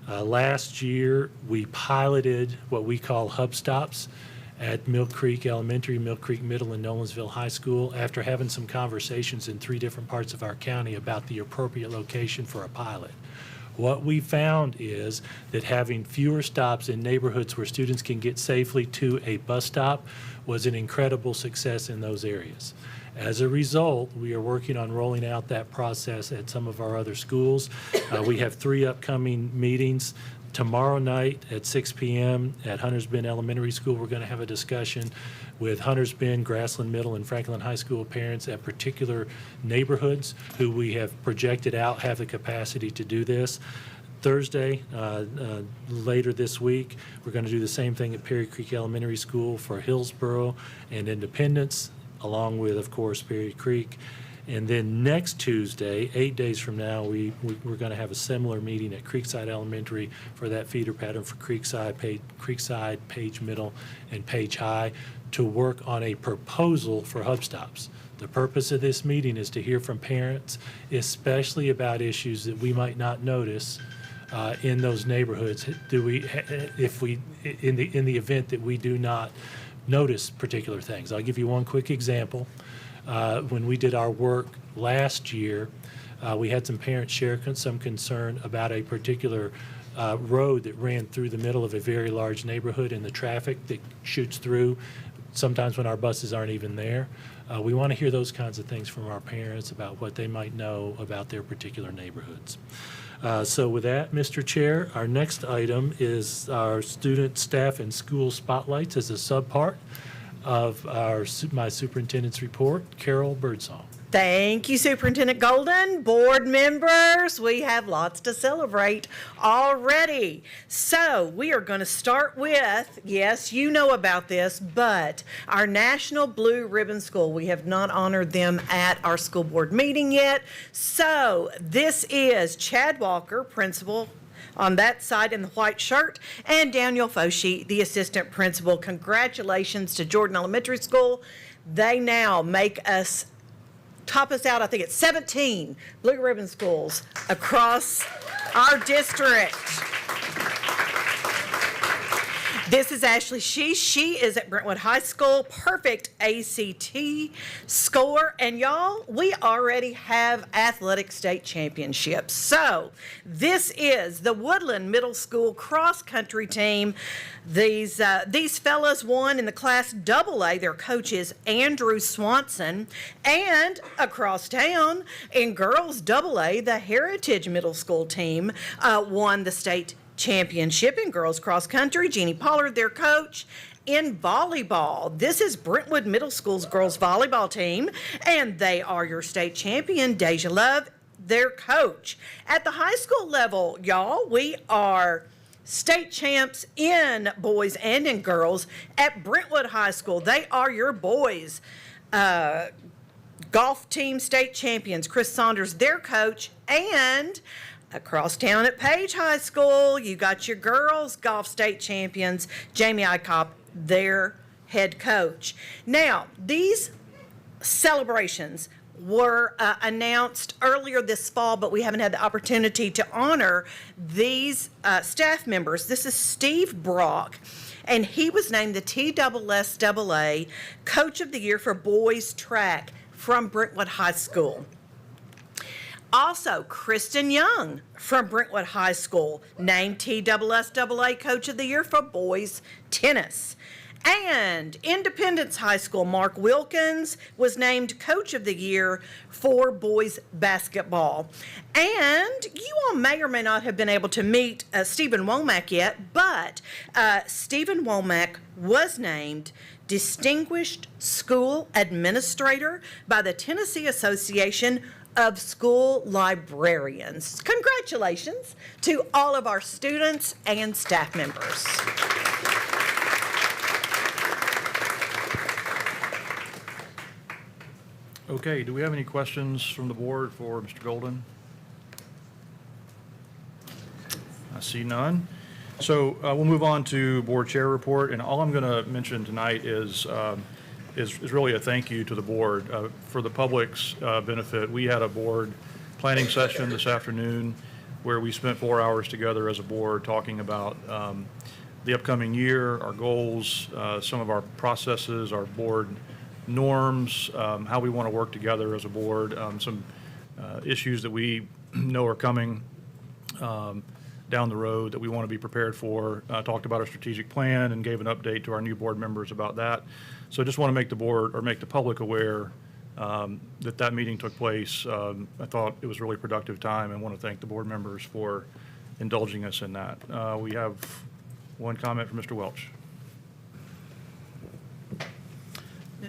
Last year, we piloted what we call hub stops at Mill Creek Elementary, Mill Creek Middle, and Nolensville High School after having some conversations in 3 different parts of our county about the appropriate location for a pilot. What we found is that having fewer stops in neighborhoods where students can get safely to a bus stop was an incredible success in those areas. As a result, we are working on rolling out that process at some of our other schools. We have 3 upcoming meetings. Tomorrow night at 6 p.m. at Hunters Bend Elementary School, we're going to have a discussion with Hunters Bend, Grassland Middle, and Franklin High School parents at particular neighborhoods who we have projected out have the capacity to do this. Thursday, later this week, we're going to do the same thing at Perry Creek Elementary School for Hillsborough and Independence, along with, of course, Perry Creek. And then next Tuesday, 8 days from now, we're going to have a similar meeting at Creekside Elementary for that feeder pattern for Creekside, Page Middle, and Page High to work on a proposal for hub stops. The purpose of this meeting is to hear from parents, especially about issues that we might not notice in those neighborhoods. In the event that we do not notice particular things. I'll give you one quick example. When we did our work last year, we had some parents share some concern about a particular road that ran through the middle of a very large neighborhood and the traffic that shoots through sometimes when our buses aren't even there. We want to hear those kinds of things from our parents about what they might know about their particular neighborhoods. So with that, Mr. Chair, our next item is our student, staff, and school spotlights as a subpart of my superintendent's report. Carol Birdsong. Thank you, Superintendent Golden. Board members, we have lots to celebrate already. So we are going to start with, yes, you know about this, but our National Blue Ribbon School. We have not honored them at our school board meeting yet. So this is Chad Walker, principal on that side in the white shirt, and Daniel Foshi, the assistant principal. Congratulations to Jordan Elementary School. They now top us out, I think it's 17 Blue Ribbon schools across our district. This is Ashley Sheesh. She is at Brentwood High School. Perfect ACT score. And y'all, we already have athletic state championships. So this is the Woodland Middle School cross-country team. These fellas won in the Class AA. Their coach is Andrew Swanson. And across town in girls AA, the Heritage Middle School team won the state championship in girls cross country. Jeannie Pollard, their coach. In volleyball, this is Brentwood Middle School's girls volleyball team, and they are your state champion. Deja Love, their coach. At the high school level, y'all, we are state champs in boys and in girls at Brentwood High School. They are your boys golf team state champions. Chris Saunders, their coach, and across town at Page High School, you got your girls golf state champions, Jamie Icop, their head coach. Now, these celebrations were announced earlier this fall, but we haven't had the opportunity to honor these staff members. This is Steve Brock, and he was named the TSSAA Coach of the Year for Boys Track from Brentwood High School. Also, Kristen Young from Brentwood High School, named TSSAA Coach of the Year for Boys Tennis. And Independence High School, Mark Wilkins was named Coach of the Year for Boys Basketball. And you all may or may not have been able to meet Stephen Womack yet, but Stephen Womack was named Distinguished School Administrator by the Tennessee Association of School Librarians. Congratulations to all of our students and staff members. Okay, do we have any questions from the board for Mr. Golden? I see none. So we'll move on to board chair report, and all I'm going to mention tonight is really a thank you to the board. For the public's benefit, we had a board planning session this afternoon where we spent 4 hours together as a board talking about the upcoming year, our goals, some of our processes, our board norms, how we want to work together as a board, some issues that we know are coming down the road that we want to be prepared for, talked about our strategic plan and gave an update to our new board members about that. So I just want to make the board or make the public aware that meeting took place. I thought it was a really productive time and want to thank the board members for indulging us in that. We have one comment from Mr. Welch.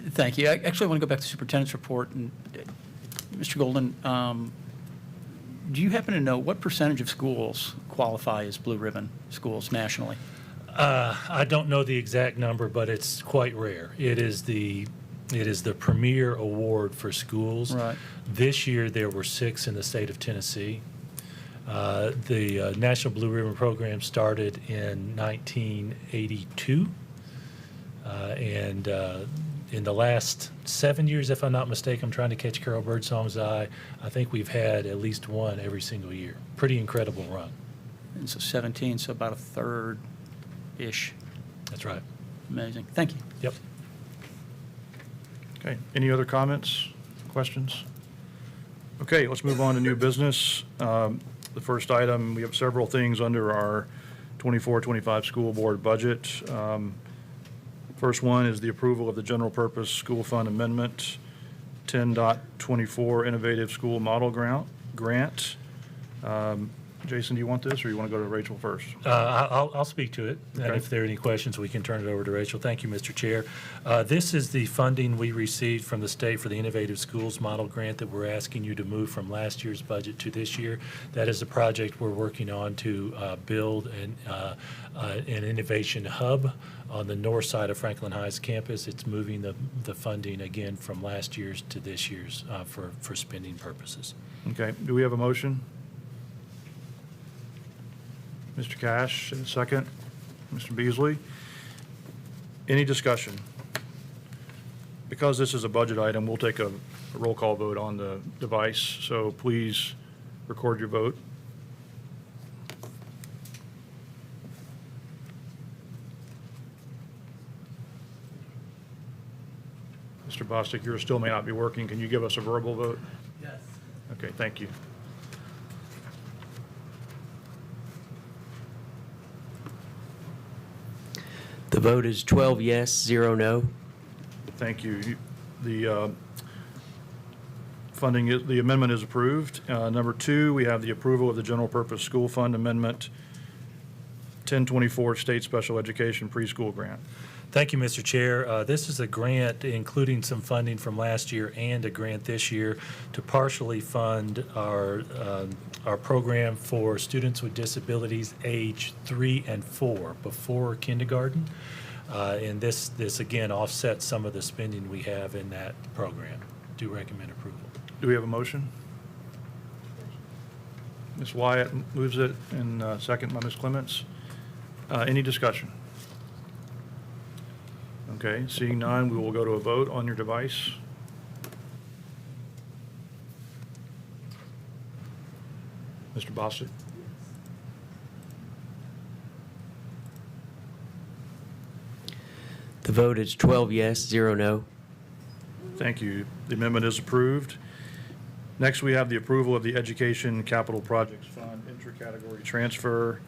Thank you. I actually want to go back to the superintendent's report. And Mr. Golden, do you happen to know what percentage of schools qualify as blue ribbon schools nationally? I don't know the exact number, but it's quite rare. It is the premier award for schools. Right. This year, there were 6 in the state of Tennessee. The National Blue Ribbon Program started in 1982, and in the last 7 years, if I'm not mistaken, I'm trying to catch Carol Birdsong's eye, I think we've had at least one every single year. Pretty incredible run. And so 17, so about a third-ish. That's right. Amazing. Thank you. Yep. Okay, any other comments, questions? Okay, let's move on to new business. The first item, we have several things under our 24-25 school board budget. First one is the approval of the general purpose school fund amendment, 10.24 Innovative School Model Grant. Jason, do you want this, or you want to go to Rachel first? I'll speak to it, and Okay. if there are any questions, we can turn it over to Rachel. Thank you, Mr. Chair. This is the funding we received from the state for the Innovative Schools Model Grant that we're asking you to move from last year's budget to this year. That is a project we're working on to build an innovation hub on the north side of Franklin High's campus. It's moving the funding again from last year's to this year's for spending purposes. Okay, do we have a motion? Mr. Cash, and second. Mr. Beasley. Any discussion? Because this is a budget item, we'll take a roll call vote on the device, so please record your vote. Mr. Bostic, yours still may not be working. Can you give us a verbal vote? Yes. Okay, thank you. The vote is 12 yes, 0 no. Thank you. The funding, the amendment is approved. Number 2, we have the approval of the general purpose school fund amendment, 1024 State Special Education Preschool Grant. Thank you, Mr. Chair. This is a grant including some funding from last year and a grant this year to partially fund our program for students with disabilities age 3 and 4 before kindergarten. And this again offsets some of the spending we have in that program. Do recommend approval. Do we have a motion? Ms. Wyatt moves it, and second by Ms. Clements. Any discussion? Okay, seeing none, we will go to a vote on your device. Mr. Bostic? The vote is 12 yes, 0 no. Thank you. The amendment is approved. Next, we have the approval of the Education Capital Projects Fund intra-category transfer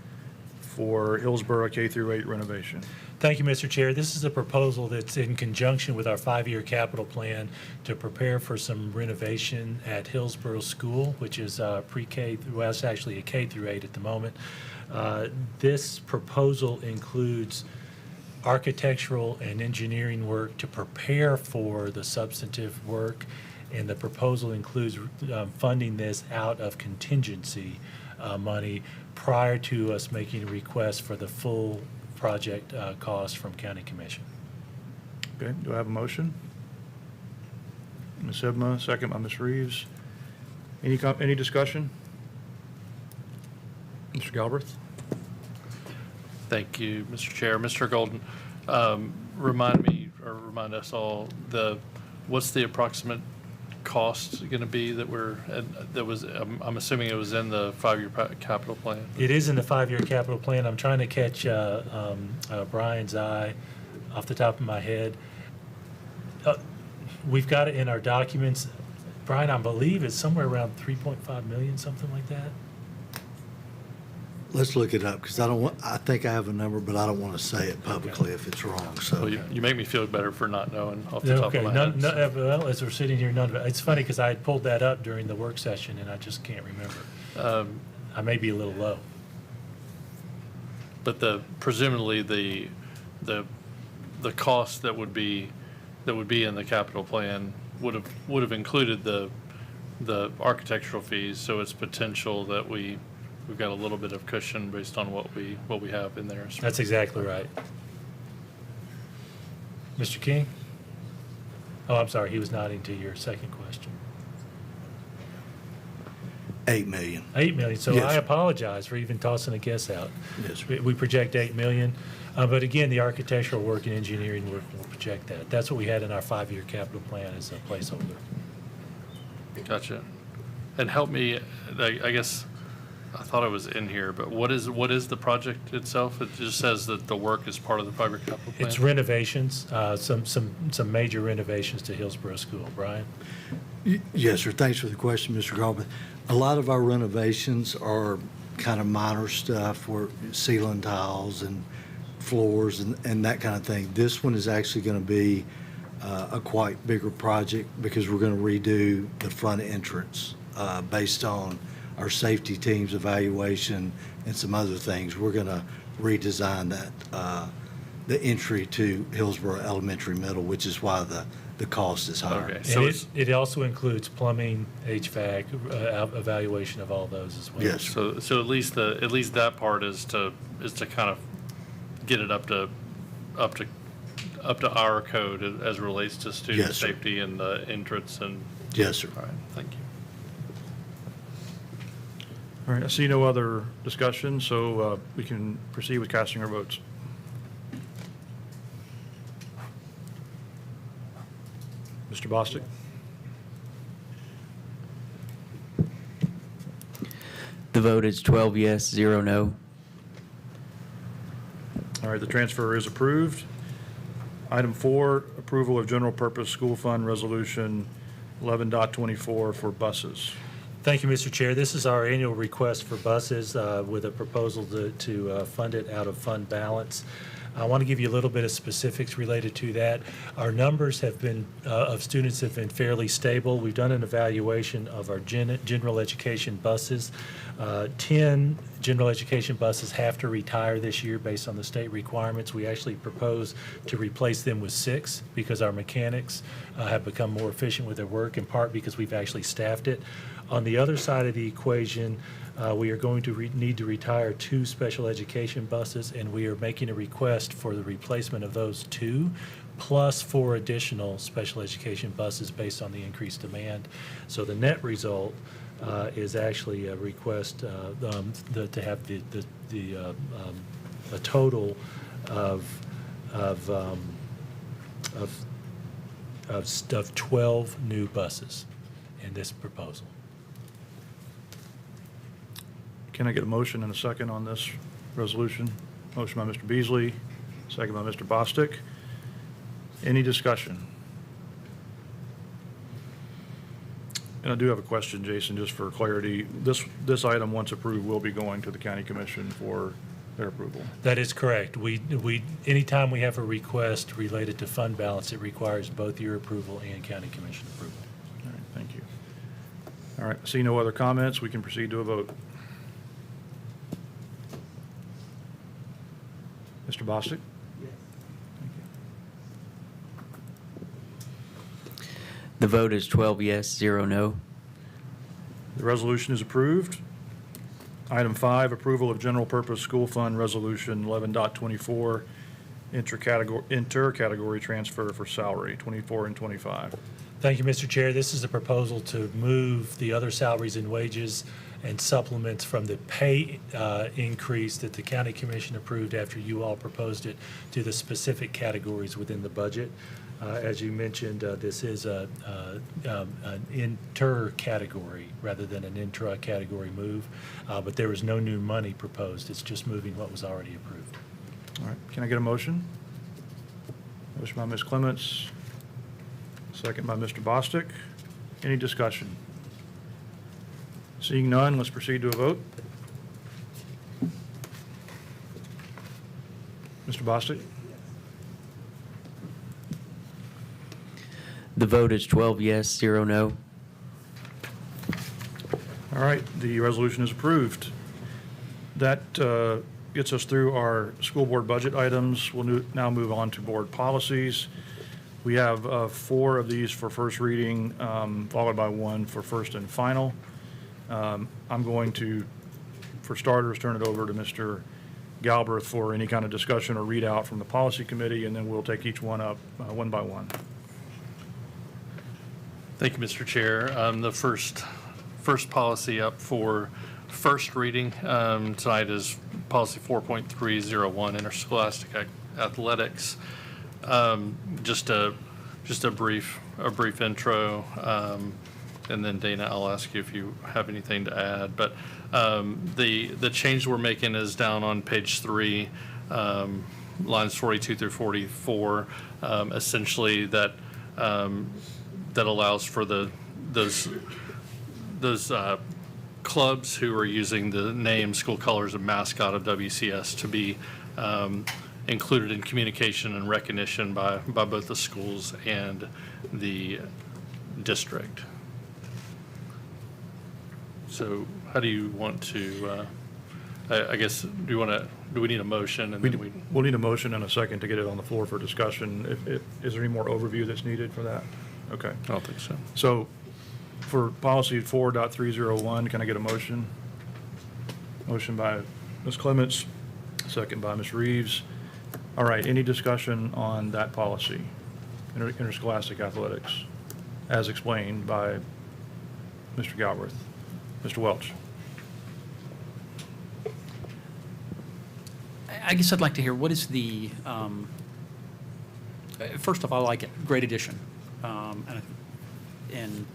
for Hillsborough K-8 renovation. Thank you, Mr. Chair. This is a proposal that's in conjunction with our 5-year capital plan to prepare for some renovation at Hillsborough School, which is pre-K, well, it's actually a K-8 at the moment. This proposal includes architectural and engineering work to prepare for the substantive work, and the proposal includes funding this out of contingency money prior to us making a request for the full project cost from County Commission. Okay, do I have a motion? Ms. Hibma, second by Ms. Reeves. Any discussion? Mr. Galbraith? Thank you, Mr. Chair. Mr. Golden, remind us all, what's the approximate cost going to be I'm assuming it was in the 5-year capital plan? It is in the 5-year capital plan. I'm trying to catch Brian's eye off the top of my head. We've got it in our documents. Brian, I believe it's somewhere around 3.5 million, something like that. Let's look it up, because I think I have a number, but I don't want to say it publicly if it's wrong, so. Well, you make me feel better for not knowing off the top of my head. Well, as we're sitting here, none of it. It's funny because I had pulled that up during the work session and I just can't remember. I may be a little low. but presumably the cost that would be in the capital plan would have included the architectural fees, so it's potential that we've got a little bit of cushion based on what we have in there. That's exactly right. Mr. King? Oh, I'm sorry, he was nodding to your second question. 8 million. 8 million, so Yes, I sir. apologize for even tossing a guess out. Yes, sir. We project 8 million, but again, the architectural work and engineering work will project that. That's what we had in our 5-year capital plan as a placeholder. Gotcha. And help me, I guess, I thought it was in here, but what is the project itself? It just says that the work is part of the 5-year capital plan? It's renovations, some major renovations to Hillsborough School. Brian? Yes, sir. Thanks for the question, Mr. Garvin. A lot of our renovations are kind of minor stuff, where ceiling tiles and floors and that kind of thing. This one is actually going to be a quite bigger project because we're going to redo the front entrance based on our safety team's evaluation and some other things. We're going to redesign that, the entry to Hillsborough Elementary Middle, which is why the cost is higher. Okay, So it also includes plumbing, HVAC, evaluation of all those as well. Yes. So at least that part is to kind of get it up to our code as it relates to student Yes, sir. safety and the entrance and. Yes, sir. All right, thank you. All right, I see no other discussion, so we can proceed with casting our votes. Mr. Bostic? The vote is 12 yes, 0 no. All right, the transfer is approved. Item 4, approval of general purpose school fund resolution 11.24 for buses. Thank you, Mr. Chair. This is our annual request for buses with a proposal to fund it out of fund balance. I want to give you a little bit of specifics related to that. Our numbers have been, of students have been fairly stable. We've done an evaluation of our general education buses. 10 general education buses have to retire this year based on the state requirements. We actually propose to replace them with 6 because our mechanics have become more efficient with their work, in part because we've actually staffed it. On the other side of the equation, we are going to need to retire 2 special education buses, and we are making a request for the replacement of those 2, plus 4 additional special education buses based on the increased demand. So the net result is actually a request to have a total of 12 new buses in this proposal. Can I get a motion and a second on this resolution? Motion by Mr. Beasley, second by Mr. Bostic. Any discussion? And I do have a question, Jason, just for clarity. This item, once approved, will be going to the county commission for their approval. That is correct. Anytime we have a request related to fund balance, it requires both your approval and county commission approval. All right, thank you. All right, see no other comments. We can proceed to a vote. Mr. Bostic? Yes. Thank you. The vote is 12 yes, 0 no. The resolution is approved. Item 5, approval of general purpose school fund resolution 11.24, inter-category transfer for salary, 24 and 25. Thank you, Mr. Chair. This is a proposal to move the other salaries and wages and supplements from the pay increase that the county commission approved after you all proposed it to the specific categories within the budget. As you mentioned, this is an inter-category rather than an intra-category move, but there is no new money proposed. It's just moving what was already approved. All right, can I get a motion? Motion by Ms. Clements, second by Mr. Bostic. Any discussion? Seeing none, let's proceed to a vote. Mr. Bostic? The vote is 12 yes, 0 no. All right, the resolution is approved. That gets us through our school board budget items. We'll now move on to board policies. We have 4 of these for first reading, followed by 1 for first and final. I'm going to, for starters, turn it over to Mr. Galbraith for any kind of discussion or readout from the policy committee, and then we'll take each one up one by one. Thank you, Mr. Chair. The first policy up for first reading tonight is policy 4.301, interscholastic athletics. Just a brief intro, and then Dana, I'll ask you if you have anything to add. But the change we're making is down on page 3, lines 42 through 44. Essentially, that allows for those clubs who are using the name, school colors, and mascot of WCS to be included in communication and recognition by both the schools and the district. So how do you want to, I guess, do we need a motion? And We'll need a motion and a second to get it on the floor for discussion. Is there any more overview that's needed for that? Okay. I don't think so. So for policy 4.301, can I get a motion? Motion by Ms. Clements, second by Ms. Reeves. All right, any discussion on that policy, interscholastic athletics, as explained by Mr. Galbraith? Mr. Welch. I guess I'd like to hear, what is the, first off, I like it, great addition. And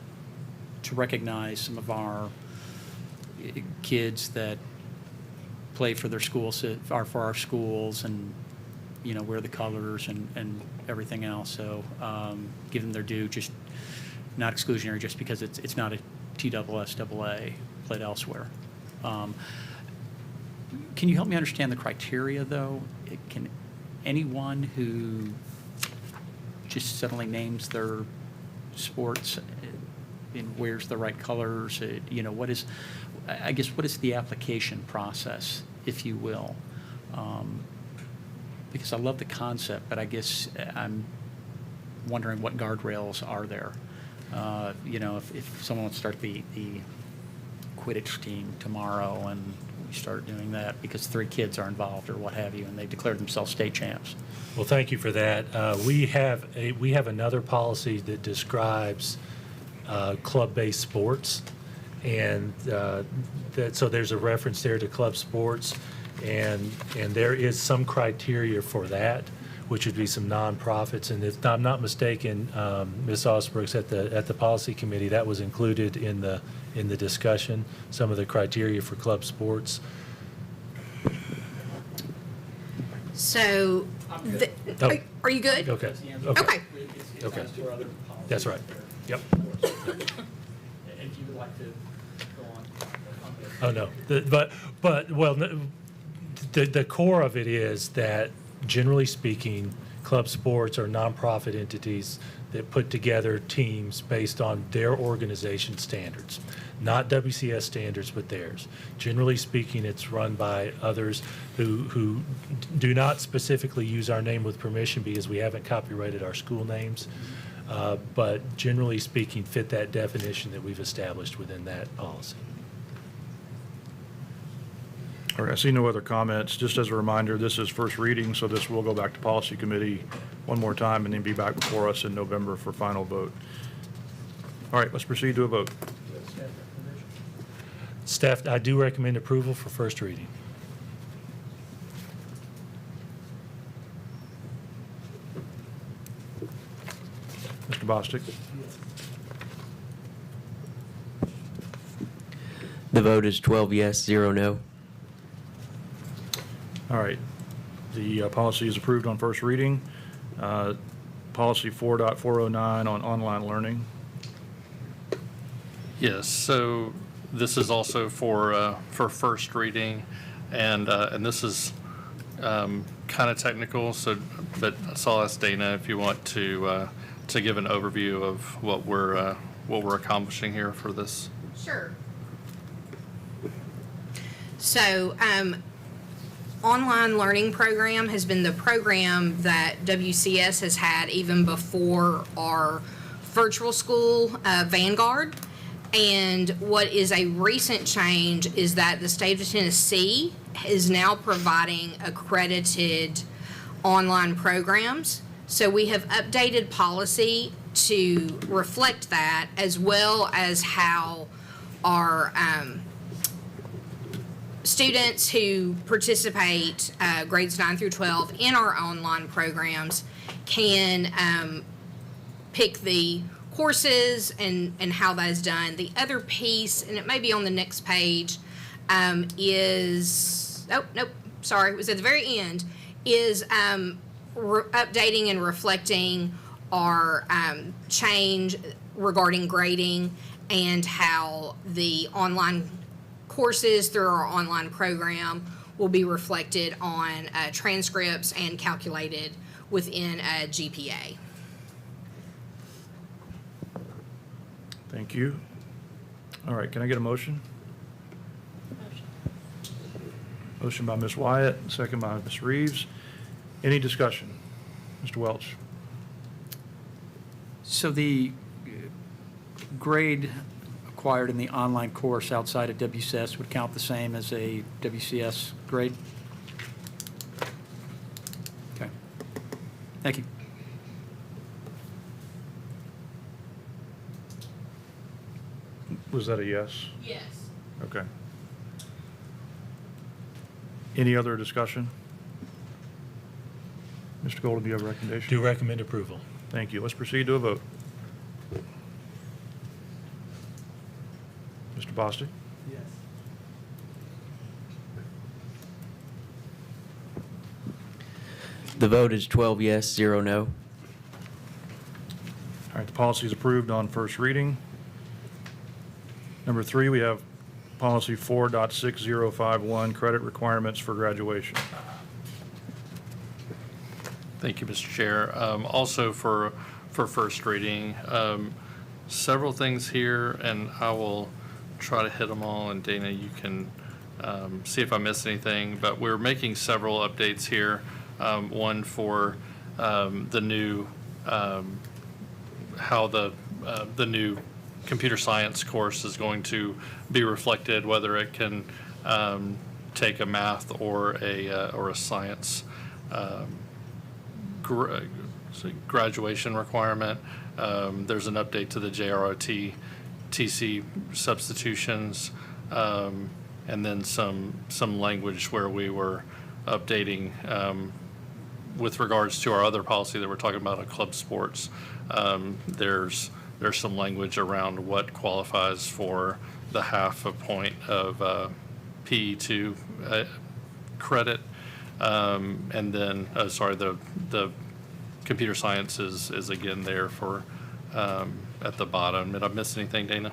to recognize some of our kids that play for their schools, are for our schools, and, you know, wear the colors and everything else. So give them their due, just not exclusionary just because it's not a TSSAA played elsewhere. Can you help me understand the criteria, though? Can anyone who just suddenly names their sports and wears the right colors, you know, what is the application process, if you will? Because I love the concept, but I guess I'm wondering what guardrails are there. You know, if someone wants to start the Quidditch team tomorrow and we start doing that because 3 kids are involved or what have you, and they declare themselves state champs. Well, thank you for that. We have another policy that describes club-based sports, and so there's a reference there to club sports, and there is some criteria for that, which would be some nonprofits. And if I'm not mistaken, Ms. Osbrooks at the policy committee, that was included in the discussion, some of the criteria for club sports. So, are you good? Okay. Okay. Okay. That's right. Yep. And if you would like to go on. Oh, no. The core of it is that, generally speaking, club sports are nonprofit entities that put together teams based on their organization standards, not WCS standards, but theirs. Generally speaking, it's run by others who do not specifically use our name with permission because we haven't copyrighted our school names, but generally speaking, fit that definition that we've established within that policy. All right, I see no other comments. Just as a reminder, this is first reading, so this will go back to policy committee one more time and then be back before us in November for final vote. All right, let's proceed to a vote. Staff, I do recommend approval for first reading. Mr. Bostic? The vote is 12 yes, 0 no. All right. The policy is approved on first reading. Policy 4.409 on online learning. Yes, so this is also for first reading, and this is kind of technical. So, but I'll ask Dana if you want to give an overview of what we're accomplishing here for this. Sure. So, online learning program has been the program that WCS has had even before our virtual school, Vanguard. And what is a recent change is that the state of Tennessee is now providing accredited online programs. So we have updated policy to reflect that, as well as how our students who participate, grades 9 through 12, in our online programs can pick the courses and how that is done. The other piece, and it may be on the next page, is, oh, nope, sorry, it was at the very end, is updating and reflecting our change regarding grading and how the online courses through our online program will be reflected on transcripts and calculated within a GPA. Thank you. All right, can I get a motion? Motion by Ms. Wyatt, second by Ms. Reeves. Any discussion? Mr. Welch? So the grade acquired in the online course outside of WCS would count the same as a WCS grade? Okay. Thank you. Was that a yes? Yes. Okay. Any other discussion? Mr. Golden, do you have a recommendation? Do recommend approval. Thank you. Let's proceed to a vote. Mr. Bostic? Yes. The vote is 12 yes, 0 no. All right, the policy is approved on first reading. Number 3, we have policy 4.6051, credit requirements for graduation. Thank you, Mr. Chair. Also for first reading, several things here, and I will try to hit them all, and Dana, you can see if I missed anything, but we're making several updates here. One for the new, how the new computer science course is going to be reflected, whether it can take a math or a science graduation requirement. There's an update to the JROT TC substitutions, and then some language where we were updating with regards to our other policy that we're talking about on club sports. There's some language around what qualifies for the half a point of PE2 credit. And then, sorry, the computer science is again there for at the bottom. Did I miss anything, Dana?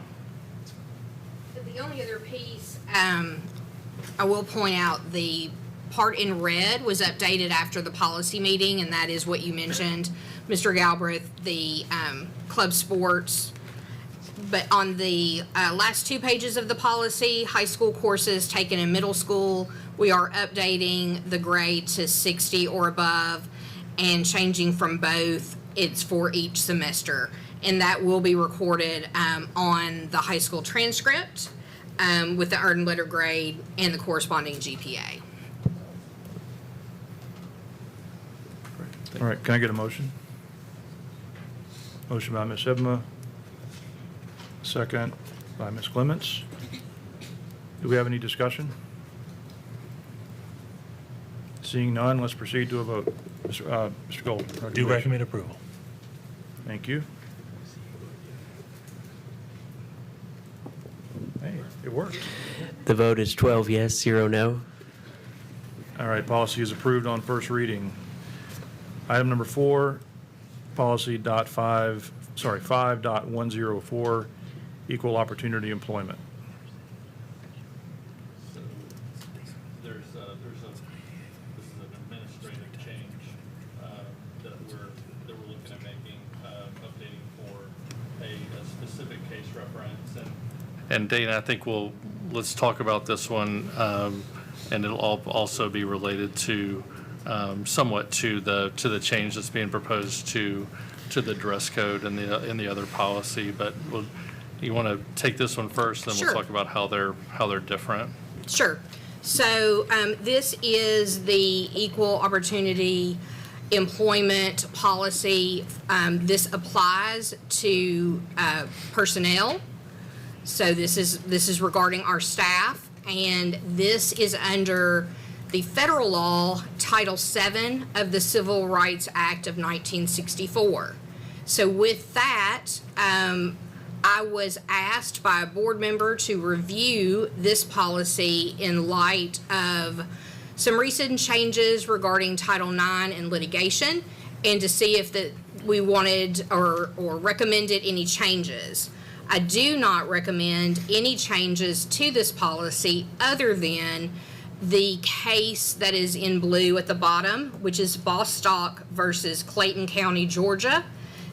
The only other piece, I will point out, the part in red was updated after the policy meeting, and that is what you mentioned, Mr. Galbraith, the club sports. But on the last 2 pages of the policy, high school courses taken in middle school, we are updating the grade to 60 or above and changing from both. It's for each semester. And that will be recorded on the high school transcript with the earned letter grade and the corresponding GPA. All right, can I get a motion? Motion by Ms. Ebma, second by Ms. Clements. Do we have any discussion? Seeing none, let's proceed to a vote. Mr. Gold. Do recommend approval. Thank you. Hey, it worked. The vote is 12 yes, 0 no. All right, policy is approved on first reading. Item number 4, policy 5.104, equal opportunity employment. This is an administrative change that we're looking at making, updating for a specific case reference. And Dana, I think let's talk about this one. and it'll also be related to somewhat to the change that's being proposed to the dress code and the other policy. But you want to take this one first, then Sure. we'll talk about how they're different. Sure. So this is the equal opportunity employment policy. This applies to personnel. So this is regarding our staff, and this is under the federal law, Title VII of the Civil Rights Act of 1964. So with that, I was asked by a board member to review this policy in light of some recent changes regarding Title IX and litigation, and to see if we wanted or recommended any changes. I do not recommend any changes to this policy other than the case that is in blue at the bottom, which is Bostock versus Clayton County, Georgia.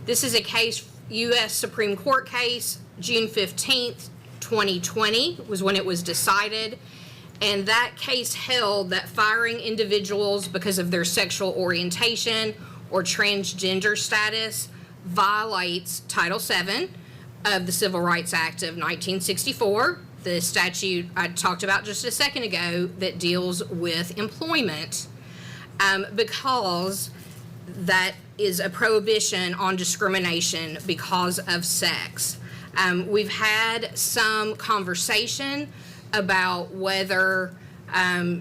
This is a case, U.S. Supreme Court case, June 15th, 2020 was when it was decided. And that case held that firing individuals because of their sexual orientation or transgender status violates Title VII of the Civil Rights Act of 1964, the statute I talked about just a second ago that deals with employment, because that is a prohibition on discrimination because of sex. We've had some conversation about whether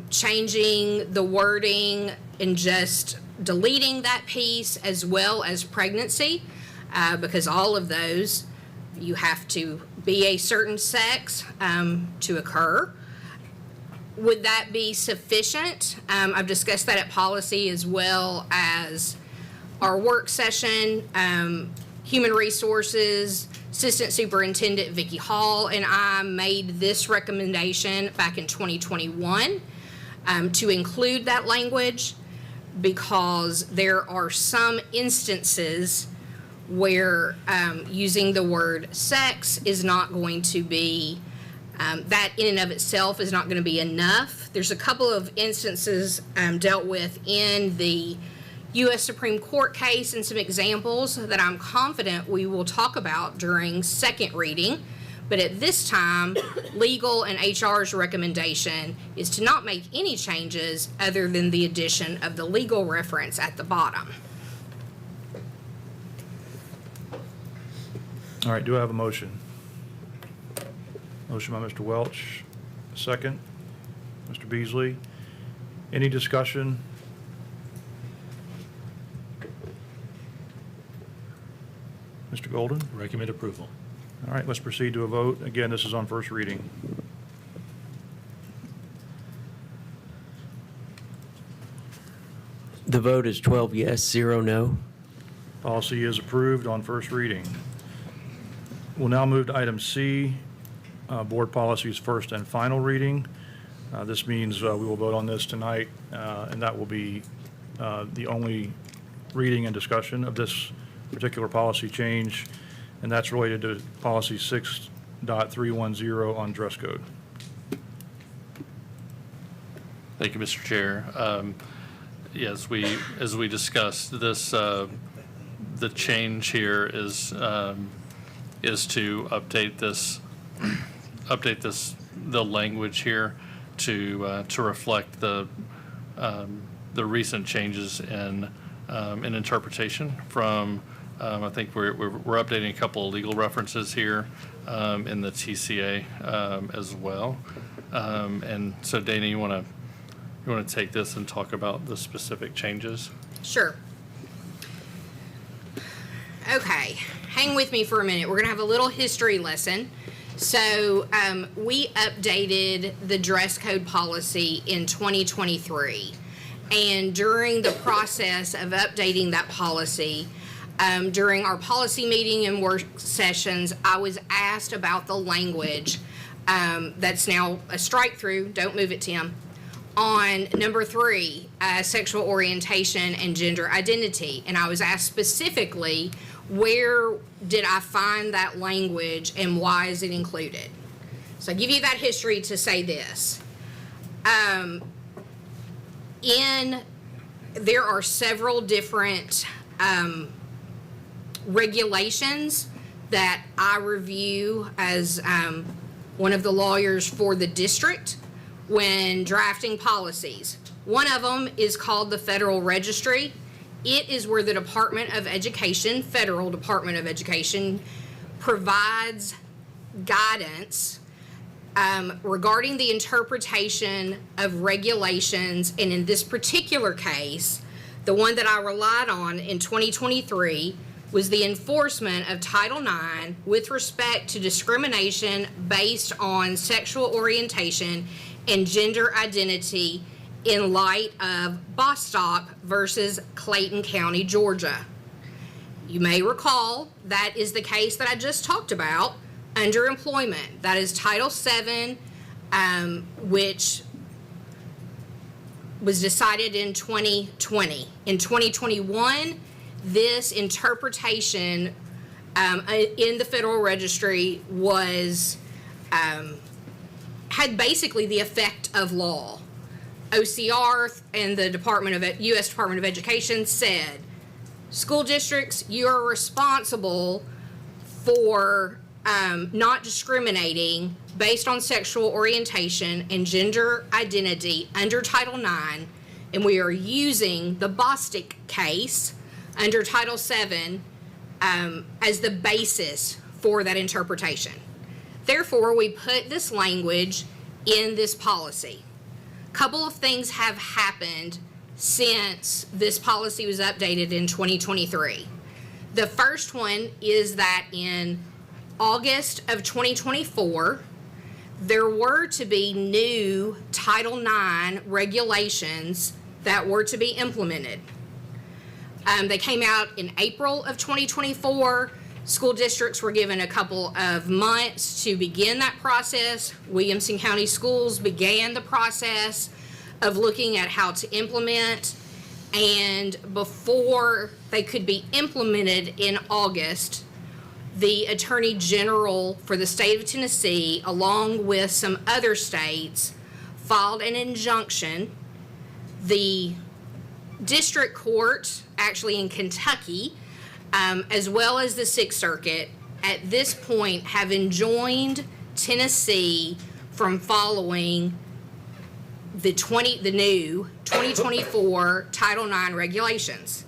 changing the wording and just deleting that piece as well as pregnancy, because all of those, you have to be a certain sex to occur. Would that be sufficient? I've discussed that at policy as well as our work session. Human Resources Assistant Superintendent Vicki Hall and I made this recommendation back in 2021 to include that language, because there are some instances where using the word sex is not going to be, that in and of itself is not going to be enough. There's a couple of instances dealt with in the U.S. Supreme Court case and some examples that I'm confident we will talk about during second reading. But at this time, legal and HR's recommendation is to not make any changes other than the addition of the legal reference at the bottom. All right, do I have a motion? Motion by Mr. Welch, second. Mr. Beasley. Any discussion? Mr. Golden? Recommend approval. All right, let's proceed to a vote. Again, this is on first reading. The vote is 12 yes, 0 no. Policy is approved on first reading. We'll now move to item C, board policies first and final reading. This means we will vote on this tonight, and that will be the only reading and discussion of this particular policy change, and that's related to policy 6.310 on dress code. Thank you, Mr. Chair. Yes, as we discussed, this the change here is to update the language here to reflect the recent changes in interpretation from. I think we're updating a couple of legal references here in the TCA as well. And so, Dana, you want to take this and talk about the specific changes? Sure. Okay, hang with me for a minute. We're going to have a little history lesson. So we updated the dress code policy in 2023. And during the process of updating that policy, during our policy meeting and work sessions, I was asked about the language that's now a strike through, don't move it, Tim, on number 3, sexual orientation and gender identity. And I was asked specifically, where did I find that language and why is it included? So I give you that history to say this. There are several different regulations that I review as one of the lawyers for the district when drafting policies. One of them is called the Federal Registry. It is where the Department of Education, Federal Department of Education, provides guidance regarding the interpretation of regulations, and in this particular case, the one that I relied on in 2023 was the enforcement of Title IX with respect to discrimination based on sexual orientation and gender identity in light of Bostock versus Clayton County, Georgia. You may recall that is the case that I just talked about under employment. That is Title VII, which was decided in 2020. In 2021, this interpretation in the Federal Registry was had basically the effect of law. OCR and the U.S. Department of Education said, school districts, you are responsible for not discriminating based on sexual orientation and gender identity under Title IX, and we are using the Bostock case under Title VII as the basis for that interpretation. Therefore, we put this language in this policy. A couple of things have happened since this policy was updated in 2023. The first one is that in August of 2024, there were to be new Title IX regulations that were to be implemented. They came out in April of 2024. School districts were given a couple of months to begin that process. Williamson County Schools began the process of looking at how to implement, and before they could be implemented in August, the Attorney General for the state of Tennessee, along with some other states, filed an injunction. The district court, actually in Kentucky, as well as the Sixth Circuit, at this point have enjoined Tennessee from following the new 2024 Title IX regulations.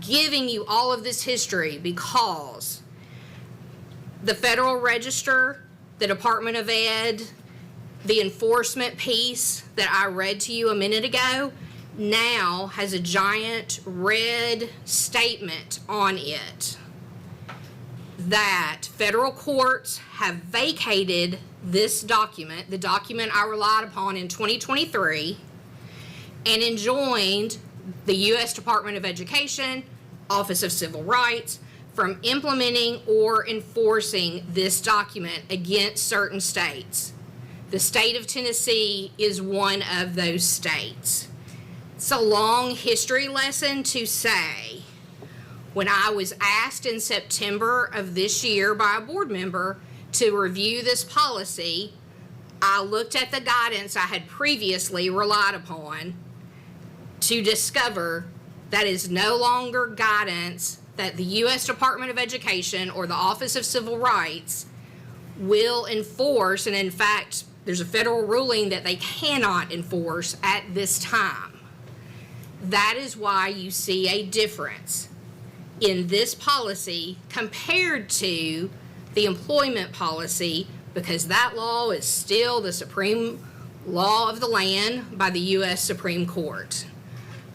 Giving you all of this history because the Federal Register, the Department of Ed, the enforcement piece that I read to you a minute ago now has a giant red statement on it that federal courts have vacated this document, the document I relied upon in 2023, and enjoined the U.S. Department of Education, Office of Civil Rights, from implementing or enforcing this document against certain states. The state of Tennessee is one of those states. It's a long history lesson to say, when I was asked in September of this year by a board member to review this policy, I looked at the guidance I had previously relied upon to discover that is no longer guidance that the U.S. Department of Education or the Office of Civil Rights will enforce, and in fact, there's a federal ruling that they cannot enforce at this time. That is why you see a difference in this policy compared to the employment policy, because that law is still the supreme law of the land by the U.S. Supreme Court.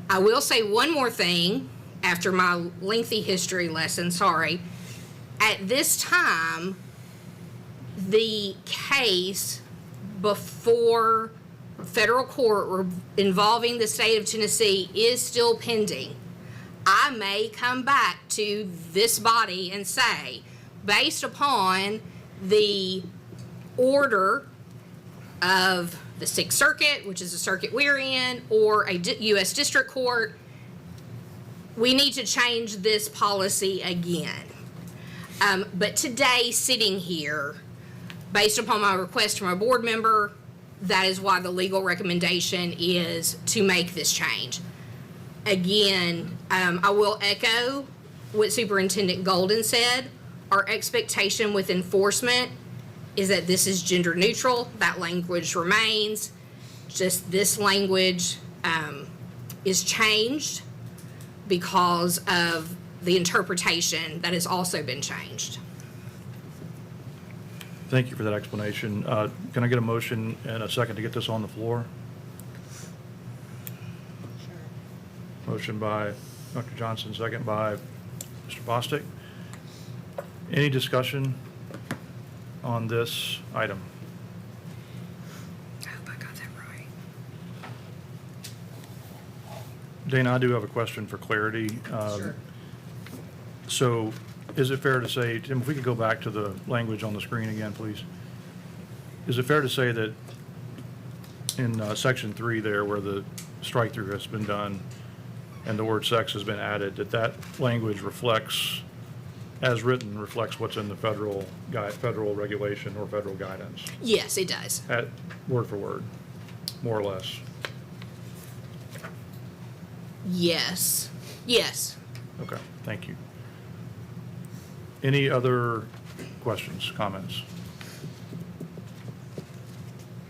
I will say one more thing after my lengthy history lesson, sorry. At this time, the case before federal court involving the state of Tennessee is still pending. I may come back to this body and say, based upon the order of the Sixth Circuit, which is the circuit we're in, or a U.S. District Court, we need to change this policy again. But today, sitting here, based upon my request from a board member, That is why the legal recommendation is to make this change. Again, I will echo what Superintendent Golden said. Our expectation with enforcement is that this is gender neutral. That language remains. Just this language is changed because of the interpretation that has also been changed. Thank you for that explanation. Can I get a motion and a second to get this on the floor? Motion by Dr. Johnson, second by Mr. Bostic. Any discussion on this item? I hope I got that right. Dana, I do have a question for clarity. Sure. So is it fair to say, Tim, if we could go back to the language on the screen again, please? Is it fair to say that in section 3 there, where the strike-through has been done and the word sex has been added, that language reflects, as written, reflects what's in the federal regulation or federal guidance? Yes, it does. At word for word, more or less? Yes. Yes. Okay, thank you. Any other questions, comments?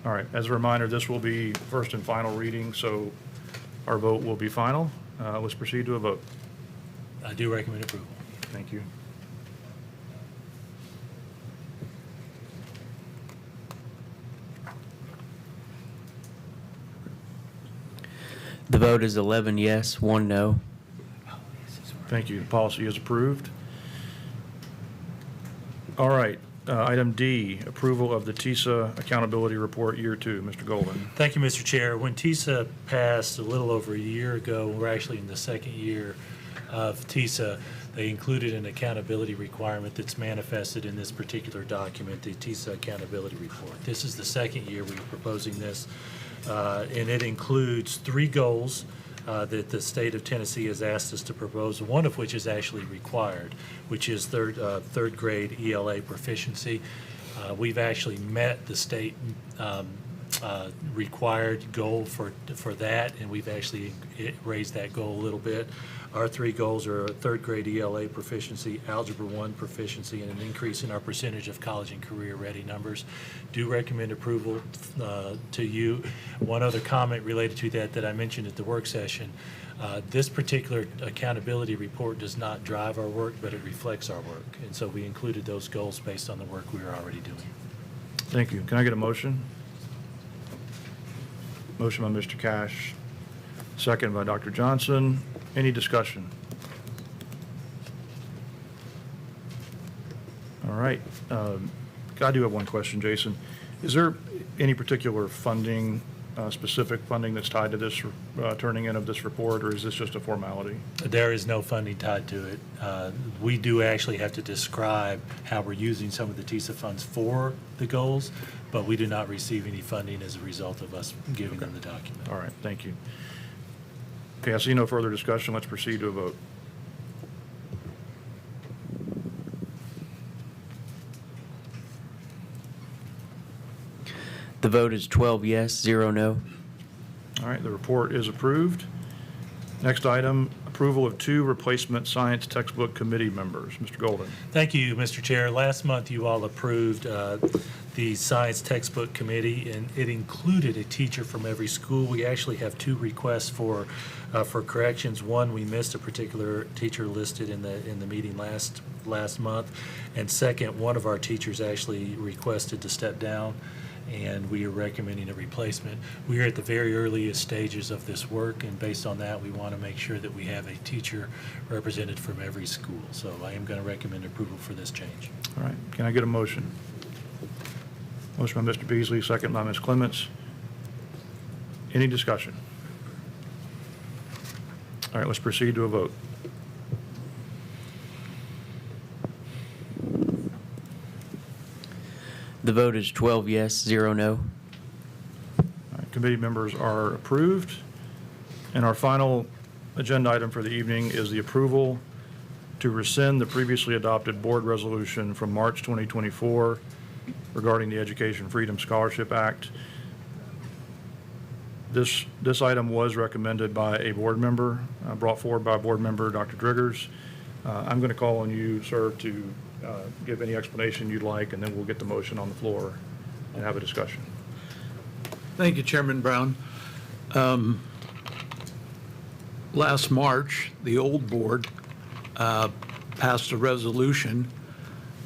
All right, as a reminder, this will be first and final reading, so our vote will be final. Let's proceed to a vote. I do recommend approval. Thank you. The vote is 11 yes, 1 no. Thank you. The policy is approved. All right, item D, approval of the TISA Accountability Report Year 2. Mr. Golden. Thank you, Mr. Chair. When TISA passed a little over a year ago, we're actually in the second year of TISA, they included an accountability requirement that's manifested in this particular document, the TISA Accountability Report. This is the second year we're proposing this, and it includes 3 goals that the state of Tennessee has asked us to propose, one of which is actually required, which is third grade ELA proficiency. We've actually met the state required goal for that, and we've actually raised that goal a little bit. Our 3 goals are third grade ELA proficiency, Algebra 1 proficiency, and an increase in our percentage of college and career ready numbers. Do recommend approval to you. One other comment related to that I mentioned at the work session. This particular accountability report does not drive our work, but it reflects our work. And so we included those goals based on the work we are already doing. Thank you. Can I get a motion? Motion by Mr. Cash, second by Dr. Johnson. Any discussion? All right. I do have one question, Jason. Is there any particular funding, specific funding that's tied to this turning in of this report, or is this just a formality? There is no funding tied to it. We do actually have to describe how we're using some of the TISA funds for the goals, but we do not receive any funding as a result of us giving them the document. All right, thank you. Okay, I see no further discussion. Let's proceed to a vote. The vote is 12 yes, 0 no. All right, the report is approved. Next item, approval of 2 replacement science textbook committee members. Mr. Golden. Thank you, Mr. Chair. Last month, you all approved the science textbook committee, and it included a teacher from every school. We actually have 2 requests for corrections. One, we missed a particular teacher listed in the meeting last month, and second, one of our teachers actually requested to step down, and we are recommending a replacement. We are at the very earliest stages of this work, and based on that, we want to make sure that we have a teacher represented from every school. So I am going to recommend approval for this change. All right, can I get a motion? Motion by Mr. Beasley, second by Ms. Clements. Any discussion? All right, let's proceed to a vote. The vote is 12 yes, 0 no. All right, committee members are approved. And our final agenda item for the evening is the approval to rescind the previously adopted board resolution from March 2024 regarding the Education Freedom Scholarship Act. This item was recommended by a board member, brought forward by board member Dr. Driggers. I'm going to call on you, sir, to give any explanation you'd like, and then we'll get the motion on the floor and have a discussion. Thank you, Chairman Brown. Last March, the old board passed a resolution,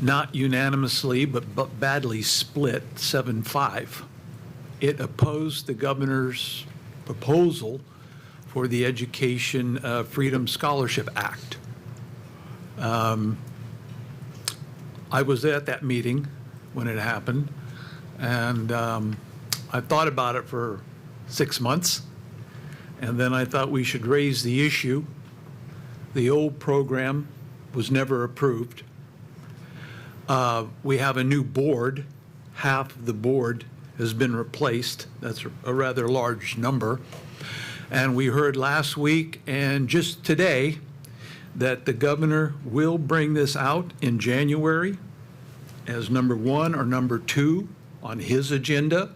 not unanimously, but badly split, 7-5. It opposed the governor's proposal for the Education Freedom Scholarship Act. I was at that meeting when it happened, and I thought about it for 6 months, and then I thought we should raise the issue. The old program was never approved. We have a new board. Half of the board has been replaced. That's a rather large number. And we heard last week and just today that the governor will bring this out in January as number 1 or number 2 on his agenda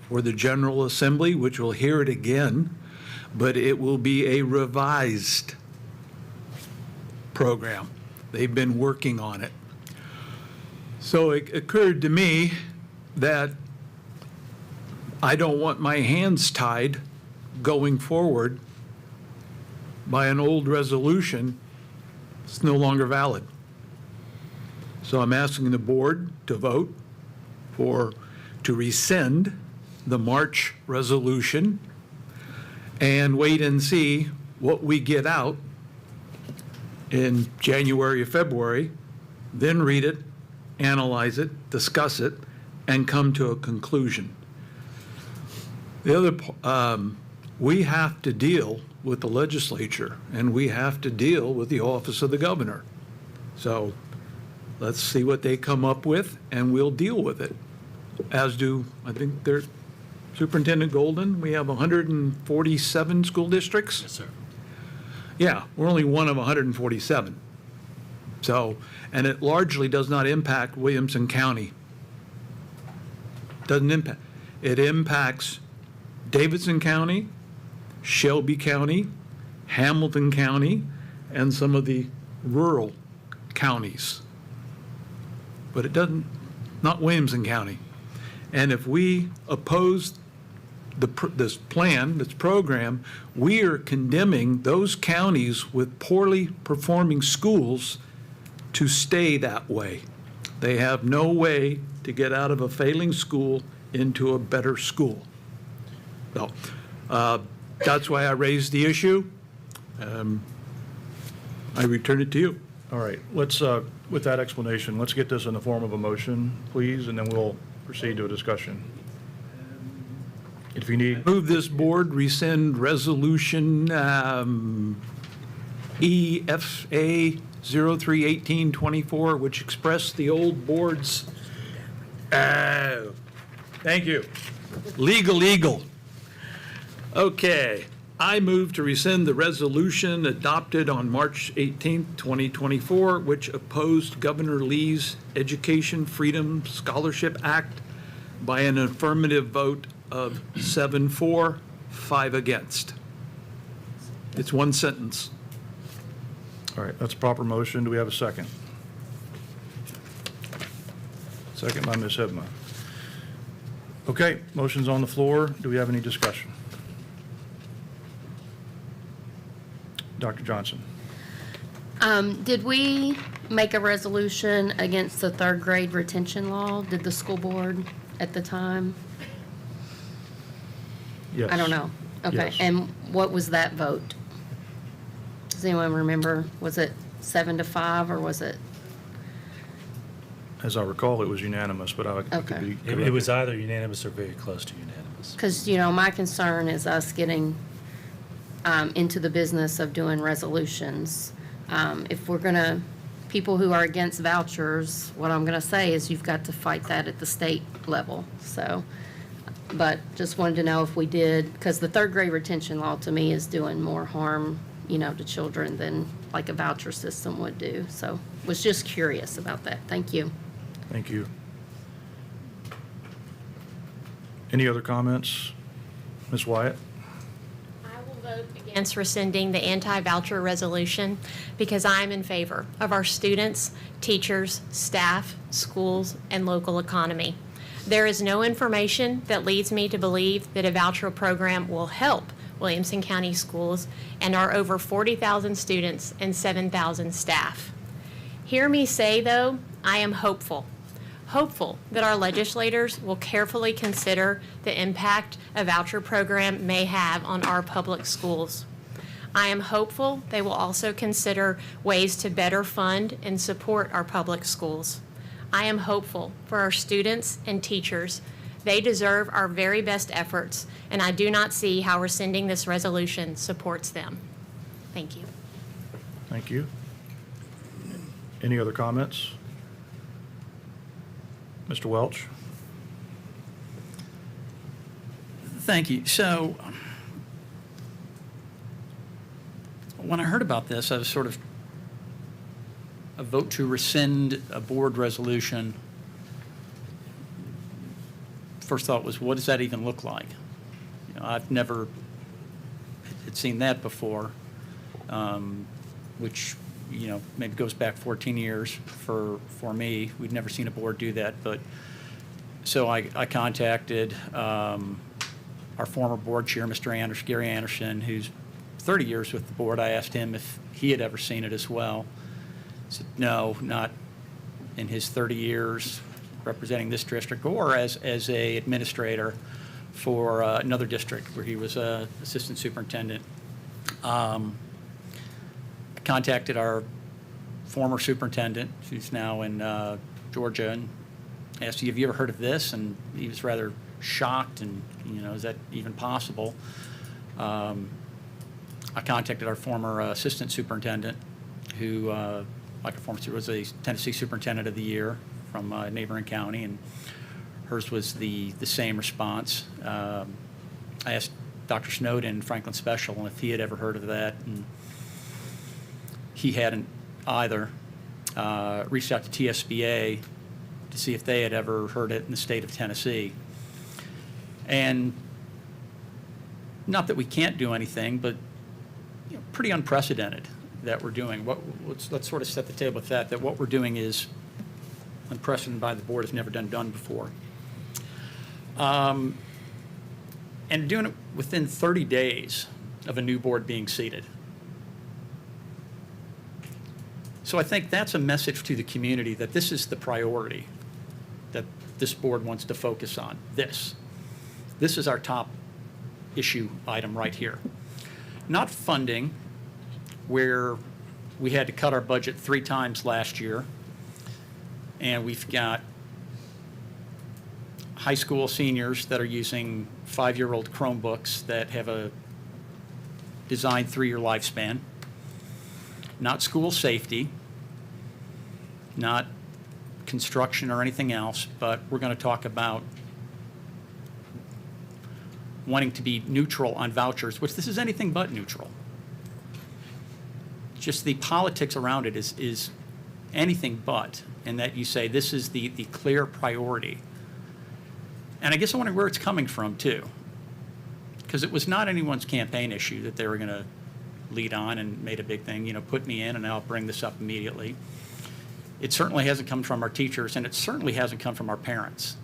for the General Assembly, which will hear it again, but it will be a revised program. They've been working on it. So it occurred to me that I don't want my hands tied going forward by an old resolution that's no longer valid. So I'm asking the board to vote to rescind the March resolution and wait and see what we get out in January or February, then read it, analyze it, discuss it, and come to a conclusion. The other, we have to deal with the legislature, and we have to deal with the office of the governor. So let's see what they come up with, and we'll deal with it. As do, I think, their Superintendent Golden. We have 147 school districts. Yes, sir. Yeah, we're only one of 147. So, and it largely does not impact Williamson County. Doesn't impact. It impacts Davidson County, Shelby County, Hamilton County, and some of the rural counties. But it doesn't, not Williamson County. And if we oppose this plan, this program, we are condemning those counties with poorly performing schools to stay that way. They have no way to get out of a failing school into a better school. So that's why I raised the issue. I return it to you. All right, let's, with that explanation, let's get this in the form of a motion, please, and then we'll proceed to a discussion. If you need, Move this board rescind resolution EFA 031824, which expressed the old board's, thank you, legal. Okay, I move to rescind the resolution adopted on March 18th, 2024, which opposed Governor Lee's Education Freedom Scholarship Act by an affirmative vote of 7-4, 5 against. It's one sentence. all right, that's a proper motion. Do we have a second? Second by Ms. Hibma. Okay, motion's on the floor. Do we have any discussion? Dr. Johnson. Did we make a resolution against the third grade retention law? Did the school board at the time? Yes. I don't know. Okay, Yes. and what was that vote? Does anyone remember? Was it 7-5 or was it? As I recall, it was unanimous, but I could Okay. be It was either unanimous or very close to unanimous. Because, you know, my concern is us getting into the business of doing resolutions. If we're going to, people who are against vouchers, what I'm going to say is you've got to fight that at the state level. So, but just wanted to know if we did, because the third grade retention law to me is doing more harm, you know, to children than like a voucher system would do. So was just curious about that. Thank you. Thank you. Any other comments? Ms. Wyatt? vote against rescinding the anti-voucher resolution because I'm in favor of our students, teachers, staff, schools, and local economy. There is no information that leads me to believe that a voucher program will help Williamson County Schools and our over 40,000 students and 7,000 staff. Hear me say, though, I am hopeful that our legislators will carefully consider the impact a voucher program may have on our public schools. I am hopeful they will also consider ways to better fund and support our public schools. I am hopeful for our students and teachers. They deserve our very best efforts, and I do not see how rescinding this resolution supports them. Thank you. Thank you. Any other comments? Mr. Welch? Thank you. So when I heard about this, I was sort of a vote to rescind a board resolution. First thought was, what does that even look like? You know, I've never had seen that before, which, you know, maybe goes back 14 years for me. We'd never seen a board do that. But so I contacted our former board chair, Mr. Gary Anderson, who's 30 years with the board. I asked him if he had ever seen it as well. He said, no, not in his 30 years representing this district or as a administrator for another district where he was assistant superintendent. I contacted our former superintendent, who's now in Georgia, and asked, have you ever heard of this? And he was rather shocked, and, you know, is that even possible? I contacted our former assistant superintendent, who, like a former, was a Tennessee Superintendent of the Year from a neighboring county, and hers was the same response. I asked Dr. Snowden, Franklin Special, if he had ever heard of that, and he hadn't either. Reached out to TSBA to see if they had ever heard it in the state of Tennessee. And not that we can't do anything, but, you know, pretty unprecedented that we're doing. Let's sort of set the table with that what we're doing is unprecedented by the board, has never done before. And doing it within 30 days of a new board being seated. So I think that's a message to the community that this is the priority that this board wants to focus on. This is our top issue item right here. Not funding, where we had to cut our budget 3 times last year, and we've got high school seniors that are using 5-year-old Chromebooks that have a designed 3-year lifespan. Not school safety, not construction or anything else, but we're going to talk about wanting to be neutral on vouchers, which this is anything but neutral. Just the politics around it is anything but, and that you say this is the clear priority. And I guess I wonder where it's coming from, too, because it was not anyone's campaign issue that they were going to lead on and made a big thing, you know, put me in and I'll bring this up immediately. It certainly hasn't come from our teachers, and it certainly hasn't come from our parents.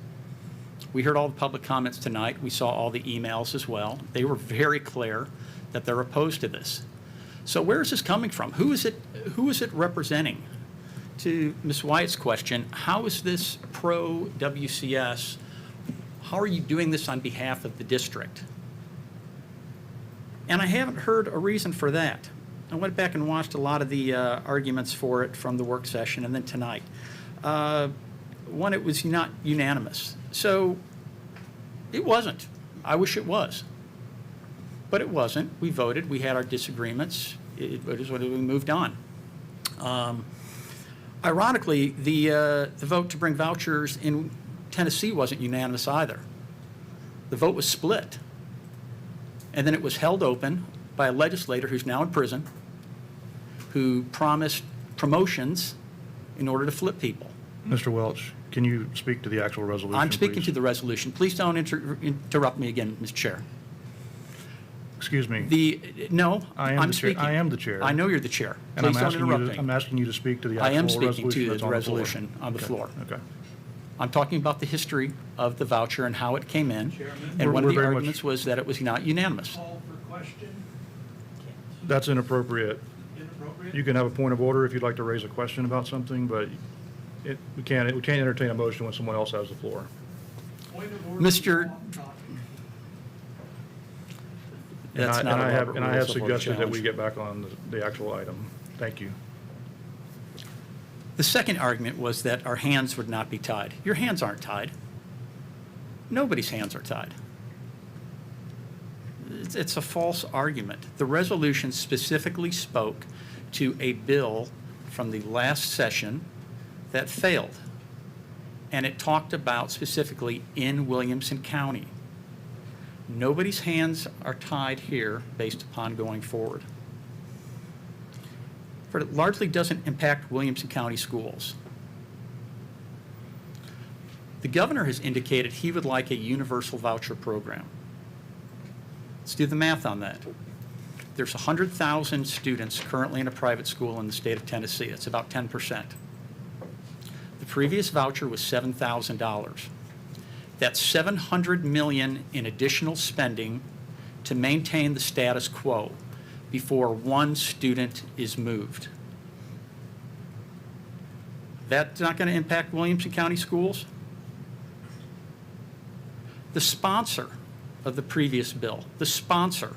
We heard all the public comments tonight. We saw all the emails as well. They were very clear that they're opposed to this. So where is this coming from? Who is it representing? To Ms. Wyatt's question, how is this pro-WCS? How are you doing this on behalf of the district? And I haven't heard a reason for that. I went back and watched a lot of the arguments for it from the work session and then tonight. One, it was not unanimous. So it wasn't. I wish it was. But it wasn't. We voted. We had our disagreements. It is what we moved on. Ironically, the vote to bring vouchers in Tennessee wasn't unanimous either. The vote was split. And then it was held open by a legislator who's now in prison, who promised promotions in order to flip people. Mr. Welch, can you speak to the actual resolution, I'm speaking please? to the resolution. Please don't interrupt me again, Mr. Chair. Excuse me. No, I am I'm the chair. speaking. I am the chair. I know you're the chair. And I'm Please don't asking interrupt you, me. I'm asking you to speak to the I am actual speaking resolution to that's the on the floor. resolution on the Okay, floor. Okay. I'm talking about the history of the voucher and how it came in. And one We're of the very much- arguments was that it was not unanimous. That's inappropriate. You can have a point of order if you'd like to raise a question about something, but we can't entertain a motion when someone else has the floor. Mr. That's And not I a have, Robert and I have Rules of Order suggested that we challenge. get back on the actual item. Thank you. The second argument was that our hands would not be tied. Your hands aren't tied. Nobody's hands are tied. It's a false argument. The resolution specifically spoke to a bill from the last session that failed. And it talked about specifically in Williamson County. Nobody's hands are tied here based upon going forward. But it largely doesn't impact Williamson County schools. The governor has indicated he would like a universal voucher program. Let's do the math on that. There's 100,000 students currently in a private school in the state of Tennessee. That's about 10%. The previous voucher was $7,000. That's $700 million in additional spending to maintain the status quo before one student is moved. That's not going to impact Williamson County schools? The sponsor of the previous bill, the sponsor,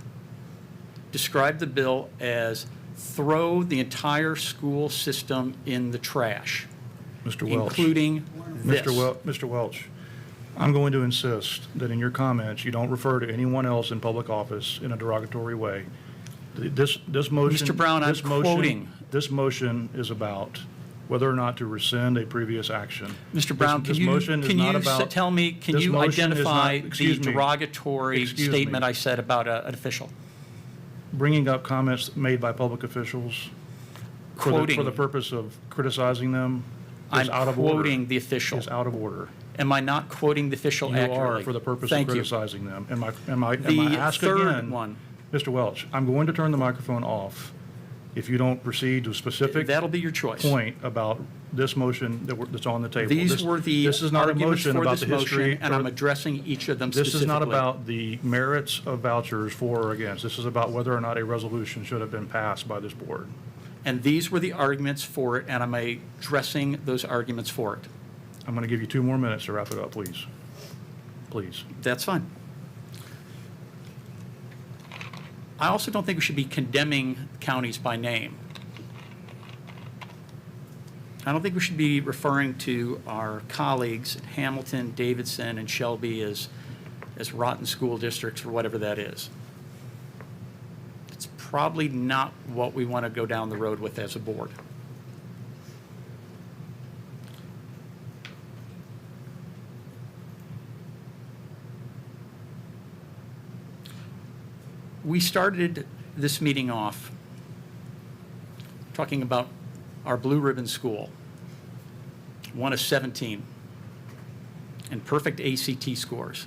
described the bill as throw the entire school system in the trash, Mr. Welch. including this. Mr. Welch, I'm going to insist that in your comments, you don't refer to anyone else in public office in a derogatory way. This motion. Mr. Brown, I'm this motion- quoting. This motion is about whether or not to rescind a previous action. Mr. Brown, This motion is not about- tell me, can this you motion is not- identify the excuse me. derogatory Excuse me. statement I said about an official? Bringing up comments made by public officials for Quoting. the purpose of criticizing them is I'm out of order. quoting the official. Is out of order. Am I not quoting the official You accurately? are for the purpose of Thank you. criticizing them. Am I The asked third again? one. Mr. Welch, I'm going to turn the microphone off if you don't proceed to a specific That'll be your choice. point about this motion that's on the table. These were the This is not a arguments motion for about this the history. motion, and I'm addressing each of them This specifically. is not about the merits of vouchers for or against. This is about whether or not a resolution should have been passed by this board. And these were the arguments for it, and I'm addressing those arguments for it. I'm going to give you 2 more minutes to wrap it up, please. Please. That's fine. I also don't think we should be condemning counties by name. I don't think we should be referring to our colleagues in Hamilton, Davidson, and Shelby as rotten school districts or whatever that is. It's probably not what we want to go down the road with as a board. We started this meeting off talking about our blue ribbon school, one of 17, and perfect ACT scores,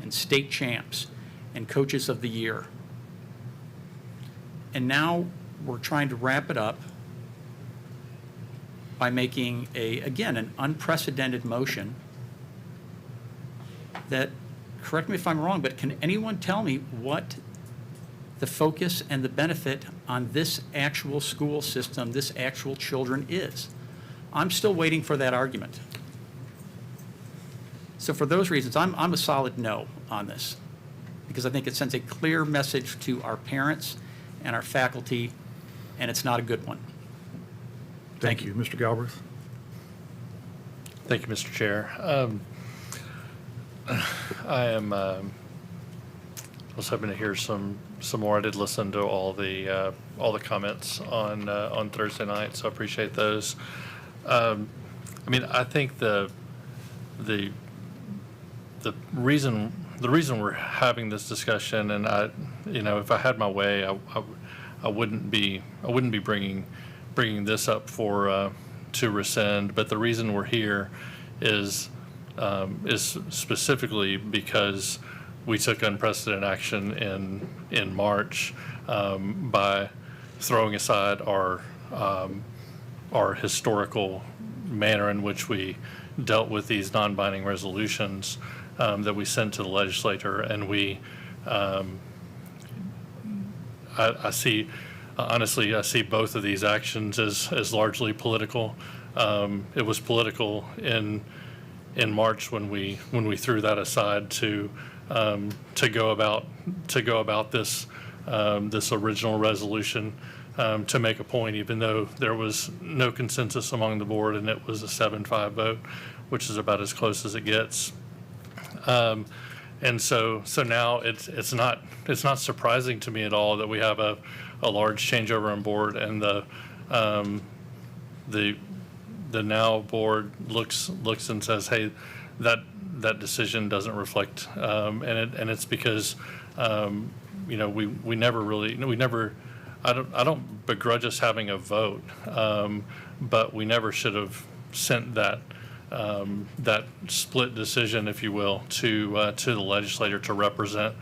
and state champs, and coaches of the year. And now we're trying to wrap it up by making again, an unprecedented motion that, correct me if I'm wrong, but can anyone tell me what the focus and the benefit on this actual school system, this actual children is? I'm still waiting for that argument. So for those reasons, I'm a solid no on this, because I think it sends a clear message to our parents and our faculty, and it's not a good one. Thank you. Mr. Galbraith? Thank you, Mr. Chair. I was hoping to hear some more. I did listen to all the comments on Thursday night, so I appreciate those. I mean, I think the reason we're having this discussion, and if I had my way, I wouldn't be bringing this up to rescind. But the reason we're here is specifically because we took unprecedented action in March by throwing aside our historical manner in which we dealt with these non-binding resolutions that we sent to the legislator, and we I see, honestly, I see both of these actions as largely political. It was political in March when we threw that aside to go about this this original resolution to make a point, even though there was no consensus among the board, and it was a 7-5 vote, which is about as close as it gets. And so now it's not surprising to me at all that we have a large changeover on board, and the now board looks and says, hey, that decision doesn't reflect, and it's because we never I don't begrudge us having a vote, but we never should have sent that split decision, if you will, to the legislator to represent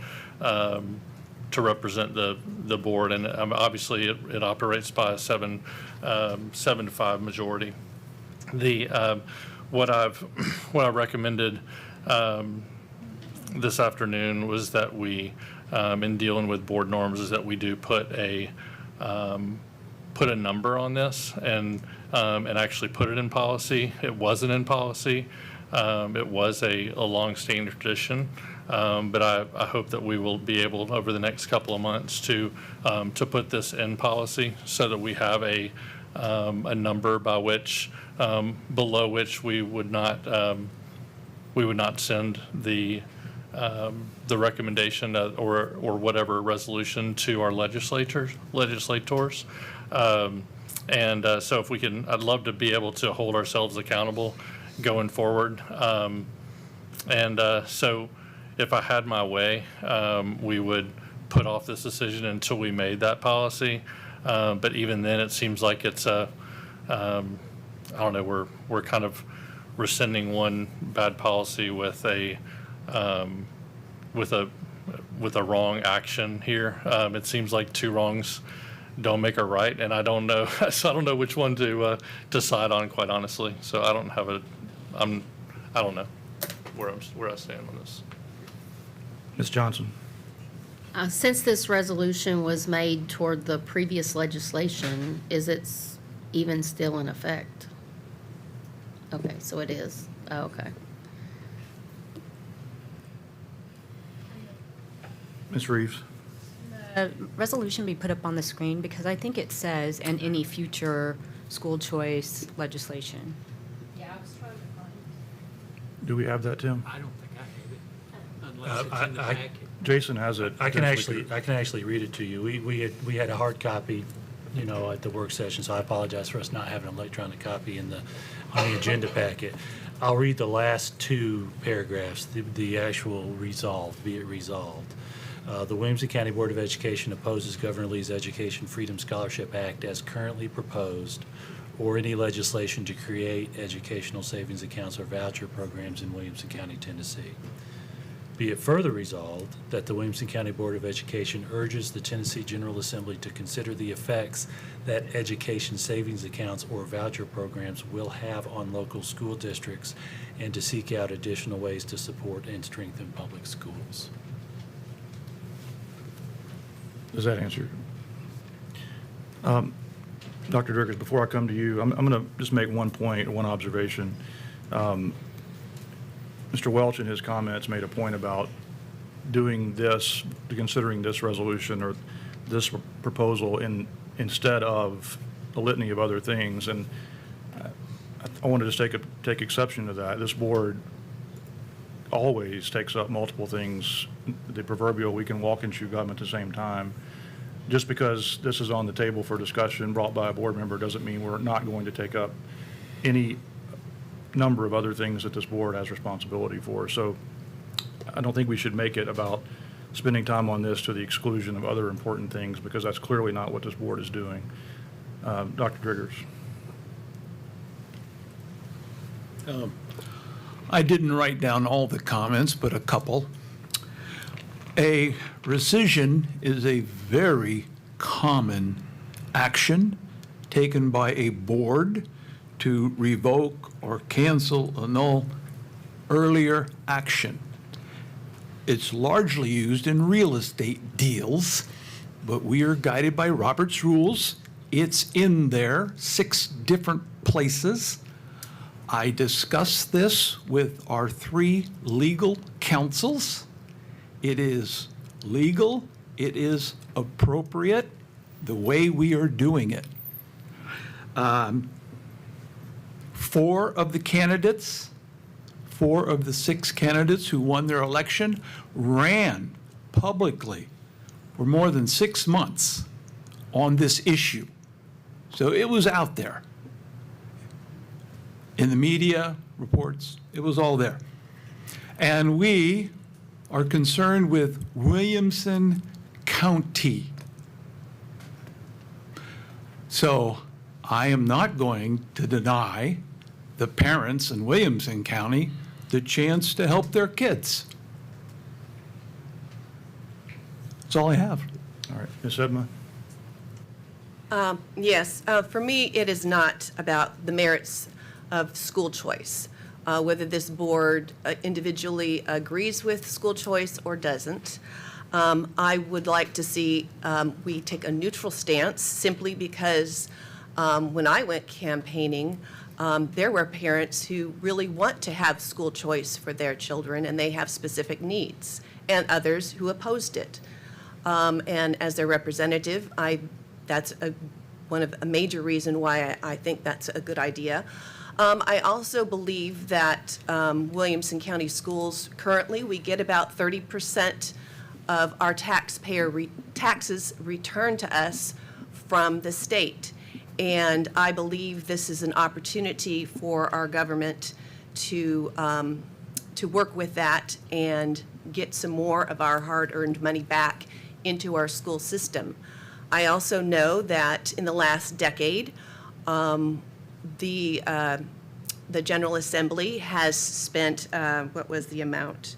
the board, and obviously it operates by a 7-5 majority. What I recommended this afternoon was that we, in dealing with board norms, is that we do put a number on this and actually put it in policy. It wasn't in policy. It was a long-standing tradition, but I hope that we will be able over the next couple of months to put this in policy so that we have a number by which below which we would not send the recommendation or whatever resolution to our legislators. So if we can, I'd love to be able to hold ourselves accountable going forward. So if I had my way, we would put off this decision until we made that policy. But even then, it seems like it's I don't know, we're kind of rescinding one bad policy with a wrong action here. It seems like two wrongs don't make a right, and I don't know. So I don't know which one to decide on, quite honestly. So I don't have I don't know where I stand on this. Ms. Johnson. Since this resolution was made toward the previous legislation, is it even still in effect? Okay, so it is. Oh, okay. Ms. Reeves. Resolution be put up on the screen because I think it says, and any future school choice legislation. Yeah, I was trying to find Do we have that, Tim? I don't think I have it, unless it's in the packet. Jason has it. I can actually read it to you. We had a hard copy, at the work session, so I apologize for us not having an electronic copy on the agenda packet. I'll read the last two paragraphs, the actual resolved, be it resolved. The Williamson County Board of Education opposes Governor Lee's Education Freedom Scholarship Act as currently proposed, or any legislation to create educational savings accounts or voucher programs in Williamson County, Tennessee. Be it further resolved that the Williamson County Board of Education urges the Tennessee General Assembly to consider the effects that education savings accounts or voucher programs will have on local school districts, and to seek out additional ways to support and strengthen public schools. Does that answer? Dr. Durkis, before I come to you, I'm going to just make one point, one observation. Mr. Welch in his comments made a point about doing this, considering this resolution or this proposal instead of a litany of other things. And I wanted to take exception to that. This board always takes up multiple things, the proverbial we can walk and chew gum at the same time. Just because this is on the table for discussion brought by a board member doesn't mean we're not going to take up any number of other things that this board has responsibility for. So I don't think we should make it about spending time on this to the exclusion of other important things, because that's clearly not what this board is doing. Dr. Driggers. I didn't write down all the comments, but a couple. A rescission is a very common action taken by a board to revoke or cancel, annul earlier action. It's largely used in real estate deals, but we are guided by Robert's rules. It's in there, 6 different places. I discussed this with our 3 legal counsels. It is legal, it is appropriate, the way we are doing it. 4 of the candidates, 4 of the 6 candidates who won their election ran publicly for more than 6 months on this issue. So it was out there. In the media reports, it was all there. And we are concerned with Williamson County. So I am not going to deny the parents in Williamson County the chance to help their kids. That's all I have. All right, Ms. Edma? Yes, for me, it is not about the merits of school choice, whether this board individually agrees with school choice or doesn't. I would like to see we take a neutral stance simply because when I went campaigning, there were parents who really want to have school choice for their children and they have specific needs, and others who opposed it. And as their representative, that's a major reason why I think that's a good idea. I also believe that Williamson County Schools, currently, we get about 30% of our taxes returned to us from the state. And I believe this is an opportunity for our government to work with that and get some more of our hard-earned money back into our school system. I also know that in the last decade, the General Assembly has spent, what was the amount?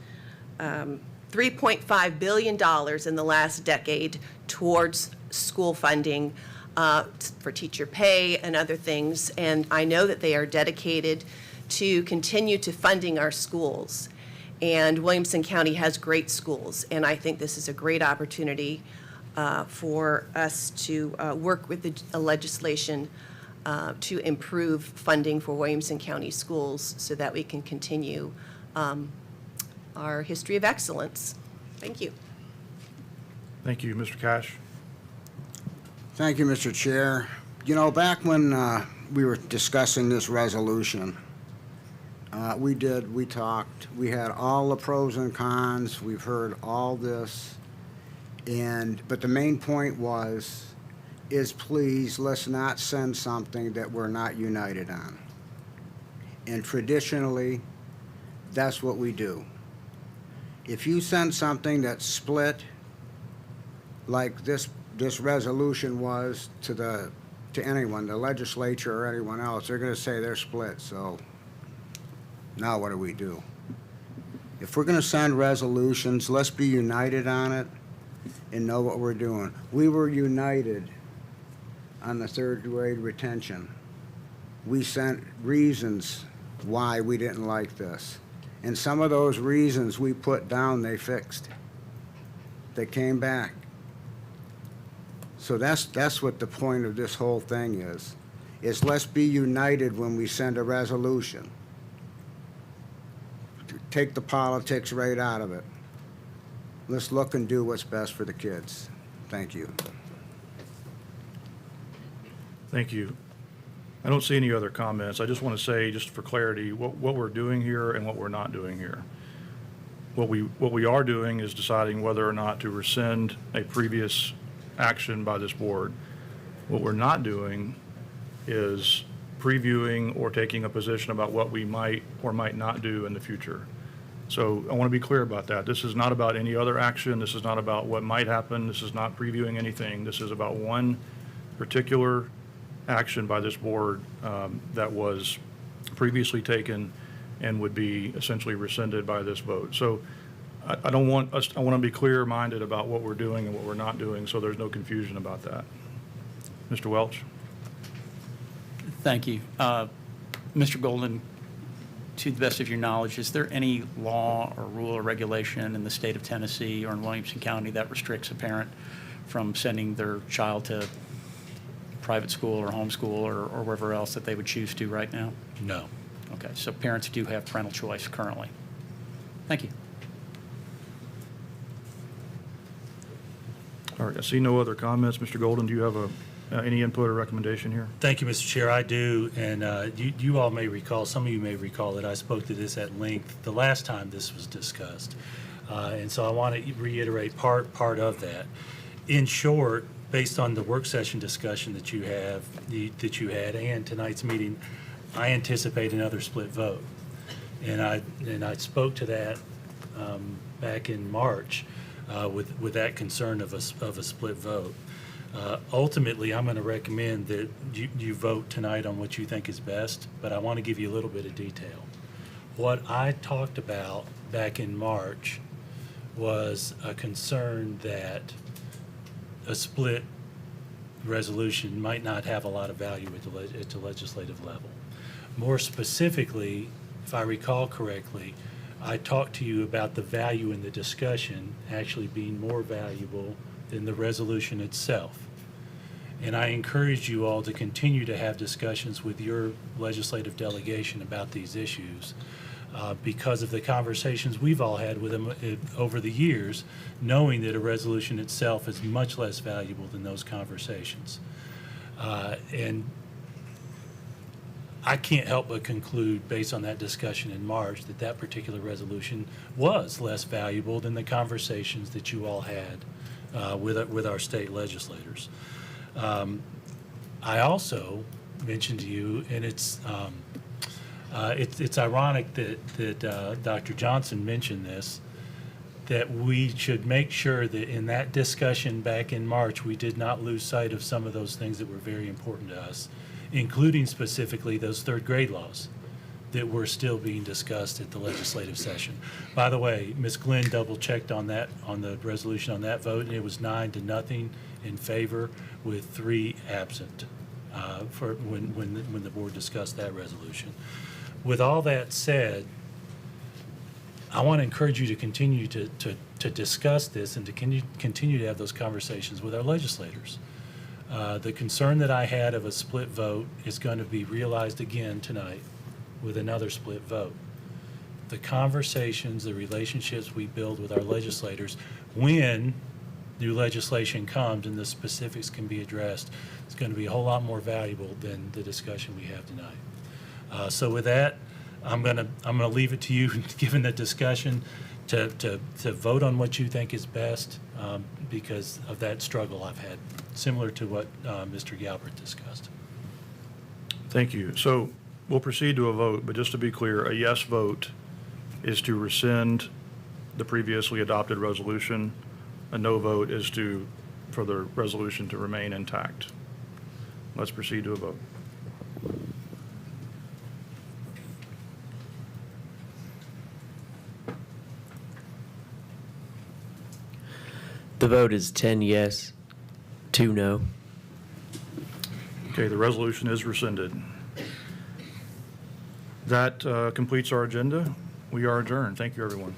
$3.5 billion in the last decade towards school funding for teacher pay and other things. And I know that they are dedicated to continue to funding our schools. And Williamson County has great schools. And I think this is a great opportunity for us to work with the legislation to improve funding for Williamson County schools so that we can continue our history of excellence. Thank you. Thank you. Mr. Cash? Thank you, Mr. Chair. You know, back when we were discussing this resolution, we talked, we had all the pros and cons, we've heard all this, but the main point is please, let's not send something that we're not united on. And traditionally, that's what we do. If you send something that's split, like this resolution was to anyone, the legislature or anyone else, they're going to say they're split. So now what do we do? If we're going to send resolutions, let's be united on it and know what we're doing. We were united on the 3rd grade retention. We sent reasons why we didn't like this. And some of those reasons we put down, they fixed. They came back. So that's what the point of this whole thing is let's be united when we send a resolution. Take the politics right out of it. Let's look and do what's best for the kids. Thank you. Thank you. I don't see any other comments. I just want to say, just for clarity, what we're doing here and what we're not doing here. What we are doing is deciding whether or not to rescind a previous action by this board. What we're not doing is previewing or taking a position about what we might or might not do in the future. So I want to be clear about that. This is not about any other action. This is not about what might happen. This is not previewing anything. This is about one particular action by this board that was previously taken and would be essentially rescinded by this vote. So I don't want us, I want to be clear-minded about what we're doing and what we're not doing, so there's no confusion about that. Mr. Welch? Thank you. Mr. Golden, to the best of your knowledge, is there any law or rule or regulation in the state of Tennessee or in Williamson County that restricts a parent from sending their child to private school or homeschool or wherever else that they would choose to right now? No. Okay, so parents do have parental choice currently. Thank you. All right, I see no other comments. Mr. Golden, do you have any input or recommendation here? Thank you, Mr. Chair. I do, and you all may recall, some of you may recall that I spoke to this at length the last time this was discussed. And so I want to reiterate part of that. In short, based on the work session discussion that you had and tonight's meeting, I anticipate another split vote. And I spoke to that back in March with that concern of a split vote. Ultimately, I'm going to recommend that you vote tonight on what you think is best, but I want to give you a little bit of detail. What I talked about back in March was a concern that a split resolution might not have a lot of value at the legislative level. More specifically, if I recall correctly, I talked to you about the value in the discussion actually being more valuable than the resolution itself. And I encourage you all to continue to have discussions with your legislative delegation about these issues because of the conversations we've all had with them over the years, knowing that a resolution itself is much less valuable than those conversations. And I can't help but conclude, based on that discussion in March, that that particular resolution was less valuable than the conversations that you all had with our state legislators. I also mentioned to you, and it's ironic that Dr. Johnson mentioned this, that we should make sure that in that discussion back in March, we did not lose sight of some of those things that were very important to us, including specifically those third grade laws that were still being discussed at the legislative session. By the way, Ms. Glenn double-checked on that, on the resolution on that vote, and it was 9-0 in favor with 3 absent for when the board discussed that resolution. With all that said, I want to encourage you to continue to discuss this and to continue to have those conversations with our legislators. The concern that I had of a split vote is going to be realized again tonight with another split vote. The conversations, the relationships we build with our legislators when new legislation comes and the specifics can be addressed, it's going to be a whole lot more valuable than the discussion we have tonight. So with that, I'm going to leave it to you, given the discussion, to vote on what you think is best because of that struggle I've had, similar to what Mr. Galbraith discussed. Thank you. So we'll proceed to a vote, but just to be clear, a yes vote is to rescind the previously adopted resolution. A no vote is for the resolution to remain intact. Let's proceed to a vote. The vote is 10 yes, 2 no. Okay, the resolution is rescinded. That completes our agenda. We are adjourned. Thank you, everyone.